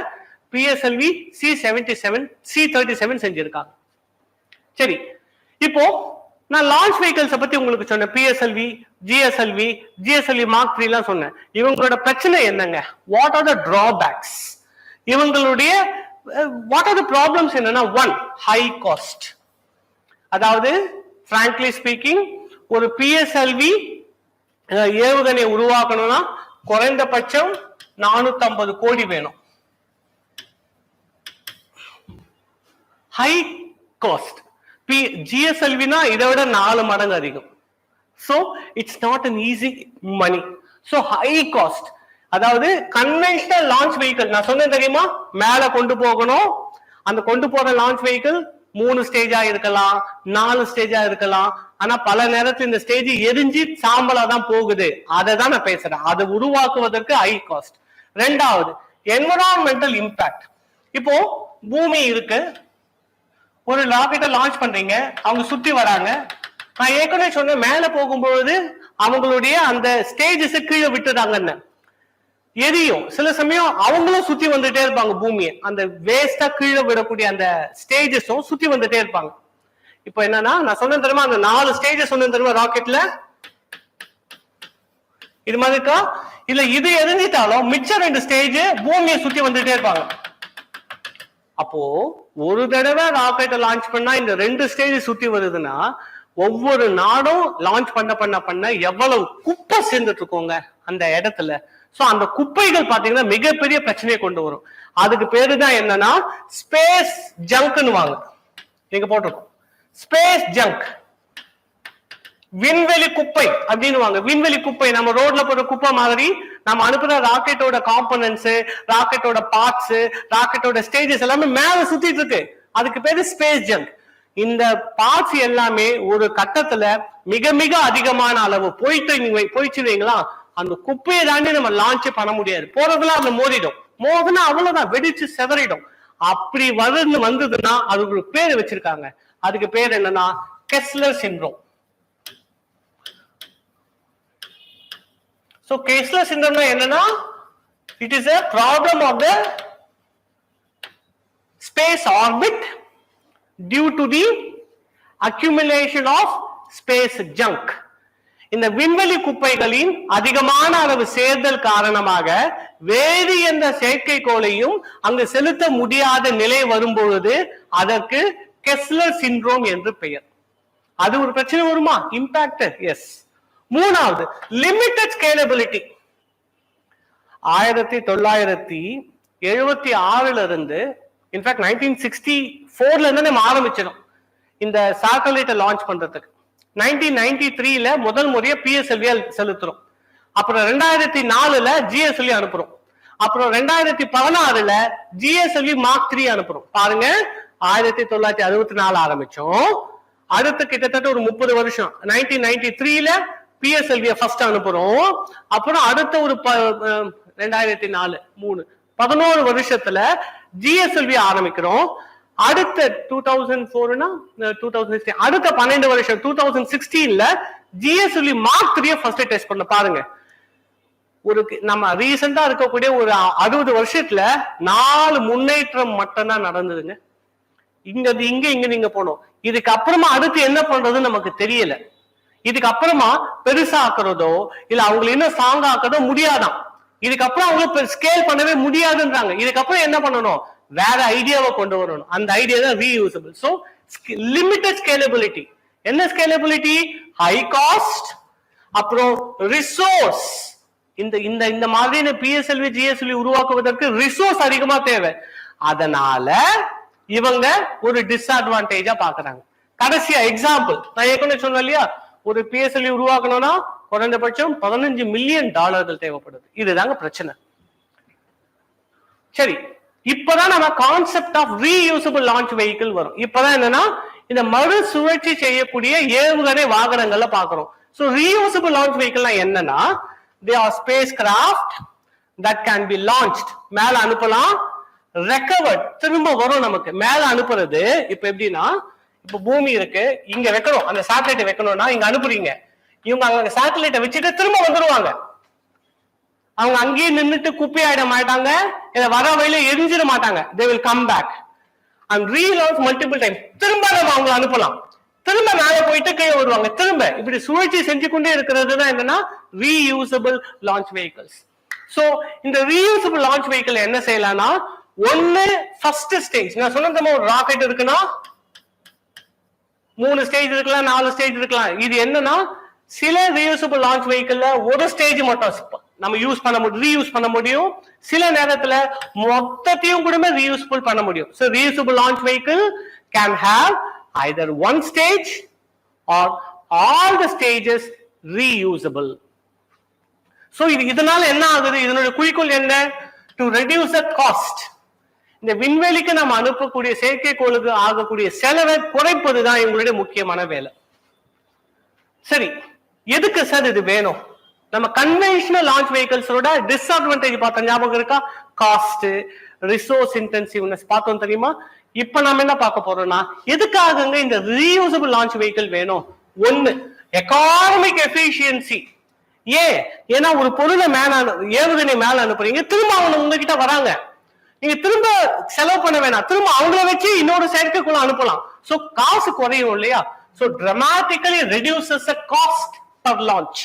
PSLV C-37 செஞ்சிருக்காங்க. சரி, இப்போ நான் லான்ச் வெஹிக்கிள்ஸ் பத்தி உங்களுக்கு சொன்னேன். PSLV, GSLV Mark 3 எல்லாம் சொன்னேன். இவங்களோட பிரச்சனை என்னங்க, வாட் ஆர் த டிராபேக்ஸ், இவங்களுடைய வாட் ஆர் த ப்ராப்ளம்ஸ் என்னன்னா, 1 ஹை காஸ்ட். அதாவது frankly ஸ்பீக்கிங் ஒரு PSLV ஏவுகணை உருவாக்கணும்னா குறைந்தபட்சம் 450 கோடி வேணும். High cost. GSLV இதை விட 4 மடங்கு அதிகம். So it's not an easy money. So high cost. அதாவது கன்வென்ஷனல் லான்ச் வெஹிக்கிள் நான் சொன்னேன் தெரியுமா, மேல கொண்டு போகணும். அந்த கொண்டு போற லான்ச் வெஹிக்கிள் 3 ஸ்டேஜா இருக்கலாம், 4 ஸ்டேஜா இருக்கலாம். ஆனா பல நேரத்தில் இந்த ஸ்டேஜ் எரிஞ்சு சாம்பலா தான் போகுது. அதை தான் நான் பேசுறேன். அதை உருவாக்குவதற்கு ஹை காஸ்ட். 2வது என்விரான்மெண்டல் இம்பாக்ட். இப்போ பூமி இருக்கு, ஒரு ராக்கெட்டை லான்ச் பண்றீங்க, அவங்க சுத்தி வராங்க. நான் ஏற்கனவே சொன்னேன், மேல போகும்போது அவங்களுடைய அந்த ஸ்டேஜஸ் கீழே விட்டுறாங்கன்னு எரியும். சில சமயம் அவங்களும் சுத்தி வந்துட்டே இருப்பாங்க பூமியை, அந்த வேஸ்டா கீழே விடக்கூடிய அந்த ஸ்டேஜஸும் சுத்தி வந்துட்டே இருப்பாங்க. இப்போ என்னன்னா நான் சொன்னேன் தெரியுமா, அந்த 4 ஸ்டேஜஸ் சொன்னேன் தெரியுமா ராக்கெட்ல, இது மாதிரி இருக்கா இல்ல, இது எரிஞ்சிட்டாலும் மிச்சம் 2 ஸ்டேஜ் பூமியை சுத்தி வந்துட்டே இருப்பாங்க. அப்போ ஒரு தடவை ராக்கெட்டை லான்ச் பண்ணா இந்த 2 ஸ்டேஜ் சுத்தி வருதுன்னா ஒவ்வொரு நாடும் லான்ச் பண்ண எவ்வளவு குப்பை சேர்ந்துட்டு இருக்கோங்க அந்த இடத்துல. சோ அந்த குப்பைகள் பாத்தீங்கன்னா மிகப்பெரிய பிரச்சனையை கொண்டு வரும். அதுக்கு பேரு தான் என்னன்னா ஸ்பேஸ் ஜங்க்னு வாங்க, நீங்க போட்டிருக்கோம் ஸ்பேஸ் ஜங்க், விண்வெளி குப்பை அப்படின்னு வாங்க. விண்வெளி குப்பை நம்ம ரோட்ல போற குப்பை மாதிரி நம்ம அனுப்புற ராக்கெட்டோட காம்பனன்ட்ஸ், ராக்கெட்டோட பார்ட்ஸ், ராக்கெட்டோட ஸ்டேஜஸ் எல்லாமே மேல சுத்திட்டு இருக்கு. அதுக்கு பேரு ஸ்பேஸ் ஜங்க். இந்த பார்ட்ஸ் எல்லாமே ஒரு கட்டத்துல மிக மிக அதிகமான அளவு போயிடுச்சுங்களா, அந்த குப்பையை தாண்டி நம்ம லான்ச் பண்ண முடியாது. போறதுல அதுல மோதுனா அவ்வளவுதான், வெடிச்சு செதறிடும். அப்படி வந்ததுன்னா அதுக்கு ஒரு பேர் வச்சிருக்காங்க. அதுக்கு பேர் என்னன்னா Kessler syndrome. So Kessler syndrome என்னன்னா it is a problem of the space orbit due to the accumulation of space junk. இந்த விண்வெளி குப்பைகளின் அதிகமான அளவு சேர்தல் காரணமாக வேறு எந்த செயற்கைக்கோளையும் அங்கு செலுத்த முடியாத நிலை வரும்பொழுது அதற்கு கெஸ்லர் சிண்ட்ரோம் என்று பெயர். அது ஒரு பிரச்சனை வருமா, இம்பாக்ட். எஸ். 3வது லிமிட்டட் ஸ்கேலபிலிட்டி. 1976 இருந்து இன்ஃபேக்ட் 1964 இருந்து நம்ம ஆரம்பிச்சிடும் இந்த சாட்டலைட்டை லான்ச் பண்றதுக்கு. 1993 முதல் முறையா PSLV செலுத்துறோம். அப்புறம் 2004 GSLV அனுப்புறோம். அப்புறம் 2016 GSLV Mark 3 அனுப்புறோம். பாருங்க, 1964 ஆரம்பிச்சோம், அடுத்து கிட்டத்தட்ட ஒரு 30 வருஷம். 1993 PSLV ஃபர்ஸ்ட் அனுப்புறோம். அப்புறம் அடுத்த ஒரு 2004 3 11 வருஷத்துல GSLV ஆரம்பிக்கிறோம். அடுத்த 2004 அடுத்த 12 வருஷம் 2016 GSLV Mark 3 ஃபர்ஸ்ட் டெஸ்ட் பண்ண பாருங்க. ஒரு நம்ம ரீசெண்டா இருக்கக்கூடிய ஒரு 60 வருஷத்துல 4 முன்னேற்றம் மட்டும் தான் நடந்ததுங்க. இங்க நீங்க போனோம். இதுக்கு அப்புறமா அடுத்து என்ன பண்றதுன்னு நமக்கு தெரியல. இதுக்கு அப்புறமா பெருசா ஆக்குறதோ இல்ல அவங்களை இன்னும் ஸ்ட்ராங் ஆக்குறதோ முடியாதான். இதுக்கப்புறம் அவங்களுக்கு ஸ்கேல் பண்ணவே முடியாதுன்றாங்க. இதுக்கப்புறம் என்ன பண்ணணும்? வேற ஐடியாவை கொண்டு வரணும். அந்த ஐடியா தான் ரீயூசபிள். So limited scalability. என்ன ஸ்கேலபிலிட்டி? ஹை காஸ்ட், அப்புறம் ரிசோர்ஸ். இந்த மாதிரியான PSLV GSLV உருவாக்குவதற்கு ரிசோர்ஸ் அதிகமா தேவை. அதனால இவங்க ஒரு டிஸ்அட்வான்டேஜா பாக்குறாங்க. கடைசியா எக்ஸாம்பிள் நான் ஏற்கனவே சொன்னேன் இல்லையா, ஒரு PSLV உருவாக்கணும்னா குறைந்தபட்சம் $15 மில்லியன் தேவைப்படுது. இதுதாங்க பிரச்சனை. சரி, இப்பதான் நம்ம concept of reusable launch vehicle வரும். இப்பதான் என்னன்னா இந்த மறு சுழற்சி செய்யக்கூடிய ஏவுகணை வாகனங்கள்ல பாக்குறோம். சோ ரீயூசபிள் லான்ச் வெஹிக்கிள்னா என்னன்னா, they are spacecraft that can be launched. மேல அனுப்பலாம், recovered திரும்ப வரும் நமக்கு. மேல அனுப்புறது இப்ப எப்படின்னா, இப்ப பூமி இருக்கு, இங்க வைக்கணும், அந்த சேட்டலைட் வைக்கணும்னா இங்க அனுப்புறீங்க. இவங்க அங்க சேட்டலைட்டை வச்சுட்டு திரும்ப வந்துருவாங்க. அவங்க அங்கேயே நின்றுட்டு குப்பை ஆயிட மாட்டாங்க, இதை வர வழியில எரிஞ்சிட மாட்டாங்க. they will come back and relaunch multiple times. திரும்ப நம்ம அவங்களை அனுப்பலாம், திரும்ப மேல போயிட்டு கீழே வருவாங்க, திரும்ப இப்படி சுழற்சி செஞ்சு கொண்டே இருக்கிறது தான் என்னன்னா ரீயூசபிள் லான்ச் வெஹிக்கிள்ஸ். சோ இந்த ரீயூசபிள் லான்ச் வெஹிக்கிள் என்ன செய்யலாம்னா, ஒன்னு ஃபர்ஸ்ட் ஸ்டேஜ், நான் சொன்னது ஒரு ராக்கெட் இருக்குன்னா 3 ஸ்டேஜ் இருக்கலாம், 4 ஸ்டேஜ் இருக்கலாம். இது என்னன்னா சில ரீயூசபிள் லான்ச் வெஹிக்கிள்ல ஒரு ஸ்டேஜ் மட்டும் நம்ம யூஸ் பண்ண முடியும், ரீயூஸ் பண்ண முடியும். சில நேரத்துல மொத்தத்தையும் கூட ரீயூசபிள் பண்ண முடியும். So reusable launch vehicle can have either one stage or all the stages reusable. So இதனால என்ன ஆகுது? இதனுடைய குறிக்கோள் என்ன? To reduce the cost. இந்த விண்வெளிக்கு நம்ம அனுப்பக்கூடிய செயற்கைக்கோளுக்கு ஆகக்கூடிய செலவை குறைப்பதுதான் எங்களுடைய முக்கியமான வேலை. சரி, எதுக்கு சார் இது வேணும்? நம்ம கன்வென்ஷனல் லான்ச் வெஹிக்கிள்ஸோட டிஸ்அட்வான்டேஜ் பார்த்த ஞாபகம் இருக்கா? காஸ்ட், ரிசோர்ஸ் இன்டென்சிவ்னஸ் பார்த்தோம் தெரியுமா? இப்ப நம்ம என்ன பார்க்க போறோம்னா, எதுக்காக இந்த ரீயூசபிள் லான்ச் வெஹிக்கிள் வேணும்? ஒன்னு, எக்கானமிக் எஃபிஷியன்சி. ஏன்னா ஒரு பொருளை ஏவுகணை மேல அனுப்புறீங்க, திரும்ப அவங்க உங்ககிட்ட வராங்க, நீங்க திரும்ப செலவு பண்ண வேணாம், திரும்ப அவங்கள வச்சு இன்னொரு செயற்கைக்குள்ள அனுப்பலாம். சோ காசு குறையும் இல்லையா? So dramatically reduces the cost per launch.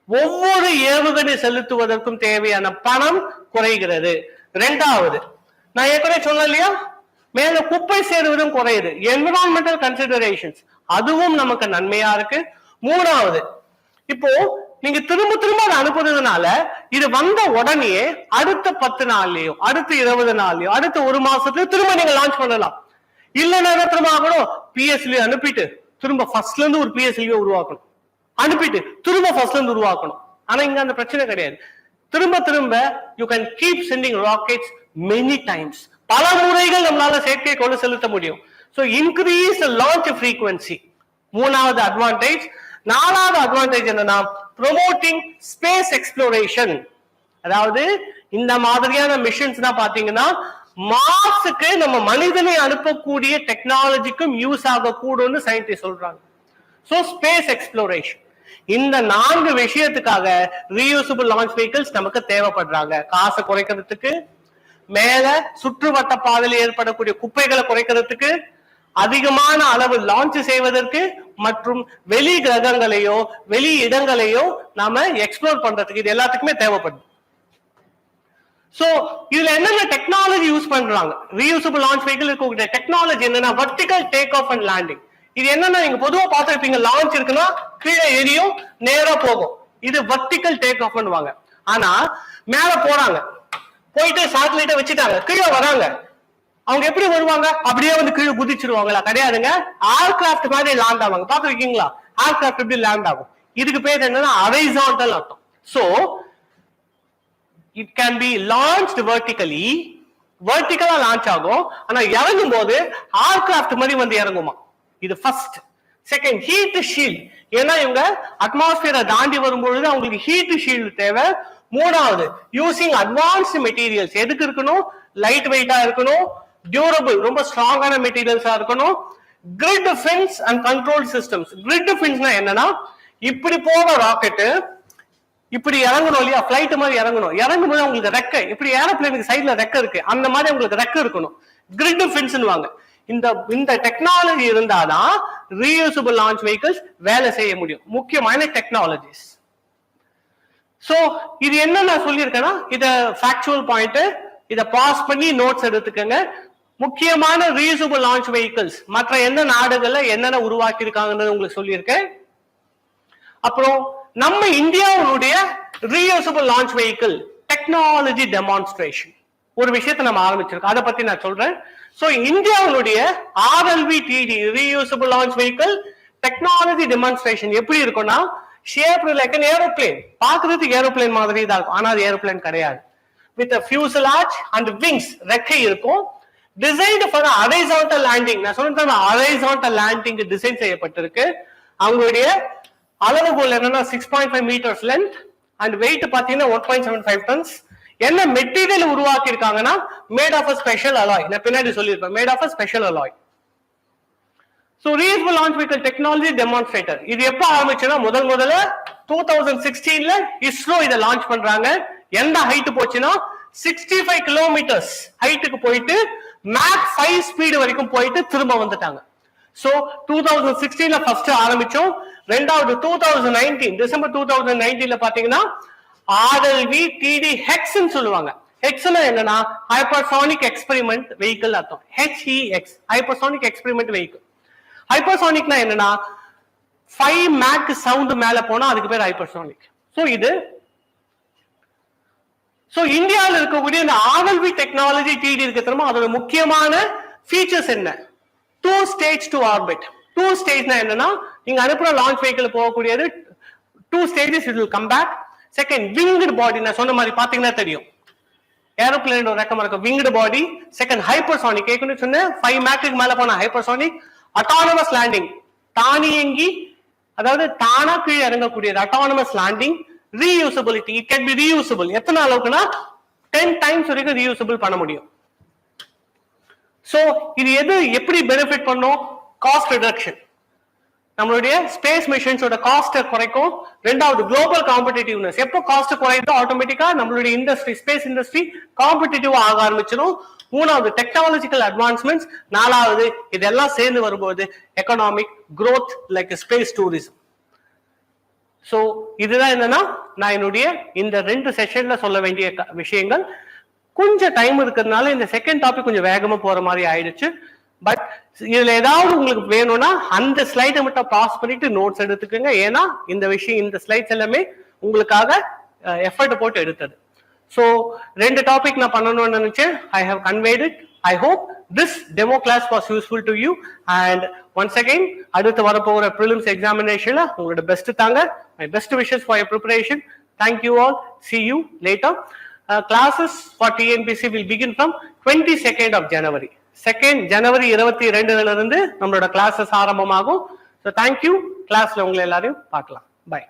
ஒவ்வொரு ஏவுகணை செலுத்துவதற்கும் தேவையான பணம் குறைகிறது. ரெண்டாவது, நான் ஏற்கனவே சொன்னேன் இல்லையா, மேல குப்பை சேருவதும் குறையுது. என்விரான்மெண்டல் கன்சிடரேஷன்ஸ், அதுவும் நமக்கு நன்மையா இருக்கு. மூணாவது, இப்போ நீங்க திரும்ப திரும்ப அதை அனுப்புறதுனால இது வந்த உடனே அடுத்த 10 நாள்லயோ அடுத்த 20 நாள்லயோ அடுத்த 1 மாசத்துலயோ திரும்ப நீங்க லான்ச் பண்ணலாம். இல்லைன்னா திரும்ப ஆகணும், PSLV அனுப்பிட்டு திரும்ப ஃபர்ஸ்ட்ல இருந்து ஒரு PSLV உருவாக்கணும், அனுப்பிட்டு திரும்ப ஃபர்ஸ்ட்ல இருந்து உருவாக்கணும். ஆனா இங்க அந்த பிரச்சனை கிடையாது. திரும்ப திரும்ப you can keep sending rockets many times. பல முறைகள் நம்மளால செயற்கைக்கோளை செலுத்த முடியும். சோ இன்க்ரீஸ் லான்ச் ஃப்ரீக்வன்சி, மூணாவது அட்வான்டேஜ். நாலாவது அட்வான்டேஜ் என்னன்னா, ப்ரோமோட்டிங் ஸ்பேஸ் எக்ஸ்ப்ளோரேஷன். அதாவது இந்த மாதிரியான மிஷன்ஸ் தான் பாத்தீங்கன்னா மார்ஸுக்கு நம்ம மனிதனை அனுப்பக்கூடிய டெக்னாலஜிக்கும் யூஸ் ஆகக்கூடும்னு சயின்டிஸ்ட் சொல்றாங்க. சோ ஸ்பேஸ் எக்ஸ்ப்ளோரேஷன், இந்த 4 விஷயத்துக்காக ரீயூசபிள் லான்ச் வெஹிக்கிள்ஸ் நமக்கு தேவைப்படுறாங்க. காசை குறைக்கிறதுக்கு, மேல சுற்றுவட்ட பாதையில் ஏற்படக்கூடிய குப்பைகளை குறைக்கிறதுக்கு, அதிகமான அளவு லான்ச் செய்வதற்கு, மற்றும் வெளி கிரகங்களையோ வெளி இடங்களையோ நாம எக்ஸ்ப்ளோர் பண்றதுக்கு, இது எல்லாத்துக்குமே தேவைப்படுது. சோ இதுல என்னென்ன டெக்னாலஜி யூஸ் பண்றாங்க? ரீயூசபிள் லான்ச் வெஹிக்கிள் இருக்கக்கூடிய டெக்னாலஜி என்னன்னா, vertical take off and landing. இது என்னன்னா, நீங்க பொதுவா பார்த்திருப்பீங்க, லான்ச் இருக்குன்னா கீழே ஏறியும் நேரா போகும், இது வெர்டிகல் டேக் ஆஃப் பண்ணுவாங்க. ஆனா மேல போறாங்க, போயிட்டு சேட்டலைட்டை வச்சுட்டாங்க, கீழே வராங்க, அவங்க எப்படி வருவாங்க? அப்படியே வந்து கீழே குதிச்சிருவாங்களா? கிடையாதுங்க, ஏர்கிராஃப்ட் மாதிரி லேண்ட் ஆவாங்க. பாத்துருக்கீங்களா ஏர்கிராஃப்ட் எப்படி லேண்ட் ஆகும்? இதுக்கு பேர் என்னன்னா ஹாரிசான்டல் அர்த்தம். So it can be launched vertically, வெர்டிகலா லான்ச் ஆகும். ஆனா இறங்கும் போது ஏர்கிராஃப்ட் மாதிரி வந்து இறங்குமா. இது ஃபர்ஸ்ட். Second, heat shield. ஏன்னா இவங்க அட்மாஸ்பியரை தாண்டி வரும்பொழுது அவங்களுக்கு ஹீட் ஷீல்டு தேவை. மூணாவது, யூசிங் அட்வான்ஸ்டு மெட்டீரியல்ஸ். எதுக்கு இருக்கணும்? லைட் வெயிட்டா இருக்கணும், டியூரபிள், ரொம்ப ஸ்ட்ராங்கான மெட்டீரியல்ஸா இருக்கணும். Grid fins and control systems. Grid ஃபின்ஸ்னா என்னன்னா, இப்படி போற ராக்கெட்டு இப்படி இறங்கணும் இல்லையா, பிளைட் மாதிரி இறங்கணும். இறங்கும்போது உங்களுக்கு ரெக்கை, இப்படி ஏரோப்ளேனுக்கு சைட்ல ரெக்கை இருக்கு, அந்த மாதிரி உங்களுக்கு ரெக்கை இருக்கணும். கிரிட் ஃபின்ஸ் வாங்க. இந்த டெக்னாலஜி இருந்தாதான் ரீயூசபிள் லான்ச் வெஹிக்கிள்ஸ் வேலை செய்ய முடியும். முக்கியமான டெக்னாலஜிஸ். சோ இது என்ன நான் சொல்லியிருக்கேன்னா, இத ஃபேக்சுவல் பாயிண்ட், இத பாஸ் பண்ணி நோட்ஸ் எடுத்துக்கங்க. முக்கியமான ரீயூசபிள் லான்ச் வெஹிக்கிள்ஸ் மற்ற என்ன நாடுகள்ல என்னென்ன உருவாக்கி இருக்காங்கன்னு உங்களுக்கு சொல்லியிருக்கேன். அப்புறம் நம்ம இந்தியாவுடைய reusable launch vehicle technology demonstration ஒரு விஷயத்தை நம்ம ஆரம்பிச்சிருக்கோம், அதை பத்தி நான் சொல்றேன். சோ இந்தியாவுடைய RLV-TD reusable launch vehicle technology demonstration எப்படி இருக்கும்னா, ஷேப்டு லைக் an ஏரோப்ளேன். பாக்குறதுக்கு ஏரோப்ளேன் மாதிரி தான் இருக்கும், ஆனா அது ஏரோப்ளேன் கிடையாது. வித் fuselage and wings, ரெக்கை இருக்கும். Designed for horizontal landing. நான் சொன்னேன் ஹாரிசான்டல் லேண்டிங் டிசைன் செய்யப்பட்டிருக்கு. அவங்களுடைய அளவுகோல் என்னன்னா 6.5 meters லென்த் அண்ட் வெயிட் பாத்தீங்கன்னா 1.75 tons. என்ன மெட்டீரியல் உருவாக்கி இருக்காங்கன்னா, made of a special alloy. நான் பின்னாடி சொல்லியிருப்பேன், made of a special alloy. So reusable launch vehicle technology demonstrator இது எப்ப ஆரம்பிச்சுன்னா, முதல்ல 2016ல இஸ்ரோ இதை லான்ச் பண்றாங்க. எந்த ஹைட் போச்சுன்னா 65 kilometers ஹைட்டுக்கு போயிட்டு மேக் 5 ஸ்பீடு வரைக்கும் போயிட்டு திரும்ப வந்துட்டாங்க. சோ 2016ல ஃபர்ஸ்ட் ஆரம்பிச்சோம். ரெண்டாவது 2019 டிசம்பர் 2019ல பாத்தீங்கன்னா RLV-TD ஹெக்ஸ்ன்னு சொல்லுவாங்க. ஹெக்ஸ்னா என்னன்னா ஹைப்பர்சானிக் எக்ஸ்பெரிமெண்ட் வெஹிக்கிள் அர்த்தம். HEX hypersonic experiment vehicle. ஹைப்பர்சானிக்னா என்னன்னா 5 மேக் சவுண்ட் மேல போனா அதுக்கு பேர் ஹைப்பர்சானிக். சோ இந்தியாவில் இருக்கக்கூடிய இந்த RLV டெக்னாலஜி TD இருக்கு தெரியுமா, அதோட முக்கியமான ஃபீச்சர்ஸ் என்ன? 2 stage to orbit. 2 ஸ்டேஜ்னா என்னன்னா, நீங்க அனுப்புற லான்ச் வெஹிக்கிள் போகக்கூடியது 2 stages, it will come back. Second winged body, நான் சொன்ன மாதிரி பாத்தீங்கன்னா தெரியும், ஏரோப்ளேன் ஒரு ரகம் இருக்கும், winged body. செகண்ட் ஹைப்பர்சானிக், ஏற்கனவே சொன்னேன் 5 மேக்கு மேல போன ஹைப்பர்சானிக். அட்டானமஸ் லேண்டிங், தானியங்கி, அதாவது தானா கீழே இறங்கக்கூடியது autonomous landing. Reusability, it can be reusable. எத்தனை அளவுக்குன்னா 10 times வரைக்கும் ரீயூசபிள் பண்ண முடியும். சோ இது எப்படி பெனிஃபிட் பண்ணும்? Cost reduction. நம்மளுடைய ஸ்பேஸ் மிஷன்ஸோட காஸ்ட் குறைக்கும். ரெண்டாவது குளோபல் காம்படிட்டிவ்னஸ். எப்போ காஸ்ட் குறையுதோ ஆட்டோமேட்டிக்கா நம்மளுடைய இண்டஸ்ட்ரி, ஸ்பேஸ் இண்டஸ்ட்ரி காம்படிட்டிவ் ஆக ஆரம்பிச்சிடும். மூணாவது டெக்னாலஜிக்கல் அட்வான்ஸ்மெண்ட்ஸ். நாலாவது இதெல்லாம் சேர்ந்து வரும்போது economic growth like space tourism. So இதுதான் என்னன்னா நான் என்னுடைய இந்த 2 செஷன்ல சொல்ல வேண்டிய விஷயங்கள். கொஞ்சம் டைம் இருக்கிறதுனால இந்த செகண்ட் டாபிக் கொஞ்சம் வேகமா போற மாதிரி ஆயிடுச்சு. பட் இதுல ஏதாவது உங்களுக்கு வேணும்னா அந்த ஸ்லைடை மட்டும் பாஸ் பண்ணிட்டு நோட்ஸ் எடுத்துக்கோங்க. ஏன்னா இந்த விஷயம், இந்த ஸ்லைட்ஸ் எல்லாமே உங்களுக்காக எஃபர்ட் போட்டு எடுத்தது. சோ 2 டாபிக் நான் பண்ணணும்னு நினைச்சேன். I have conveyed it. I hope this demo class was useful to you, and once again அடுத்து வரப்போற prelims examinationல உங்களோட பெஸ்ட் தாங்க. My best wishes for your preparation. Thank you all. See you later. Classes for TNPC will begin from 22nd of January. January 22ல இருந்து நம்மளோட classes ஆரம்பமாகும். So thank you. கிளாஸ்ல உங்களை எல்லாரையும் பார்க்கலாம். Bye.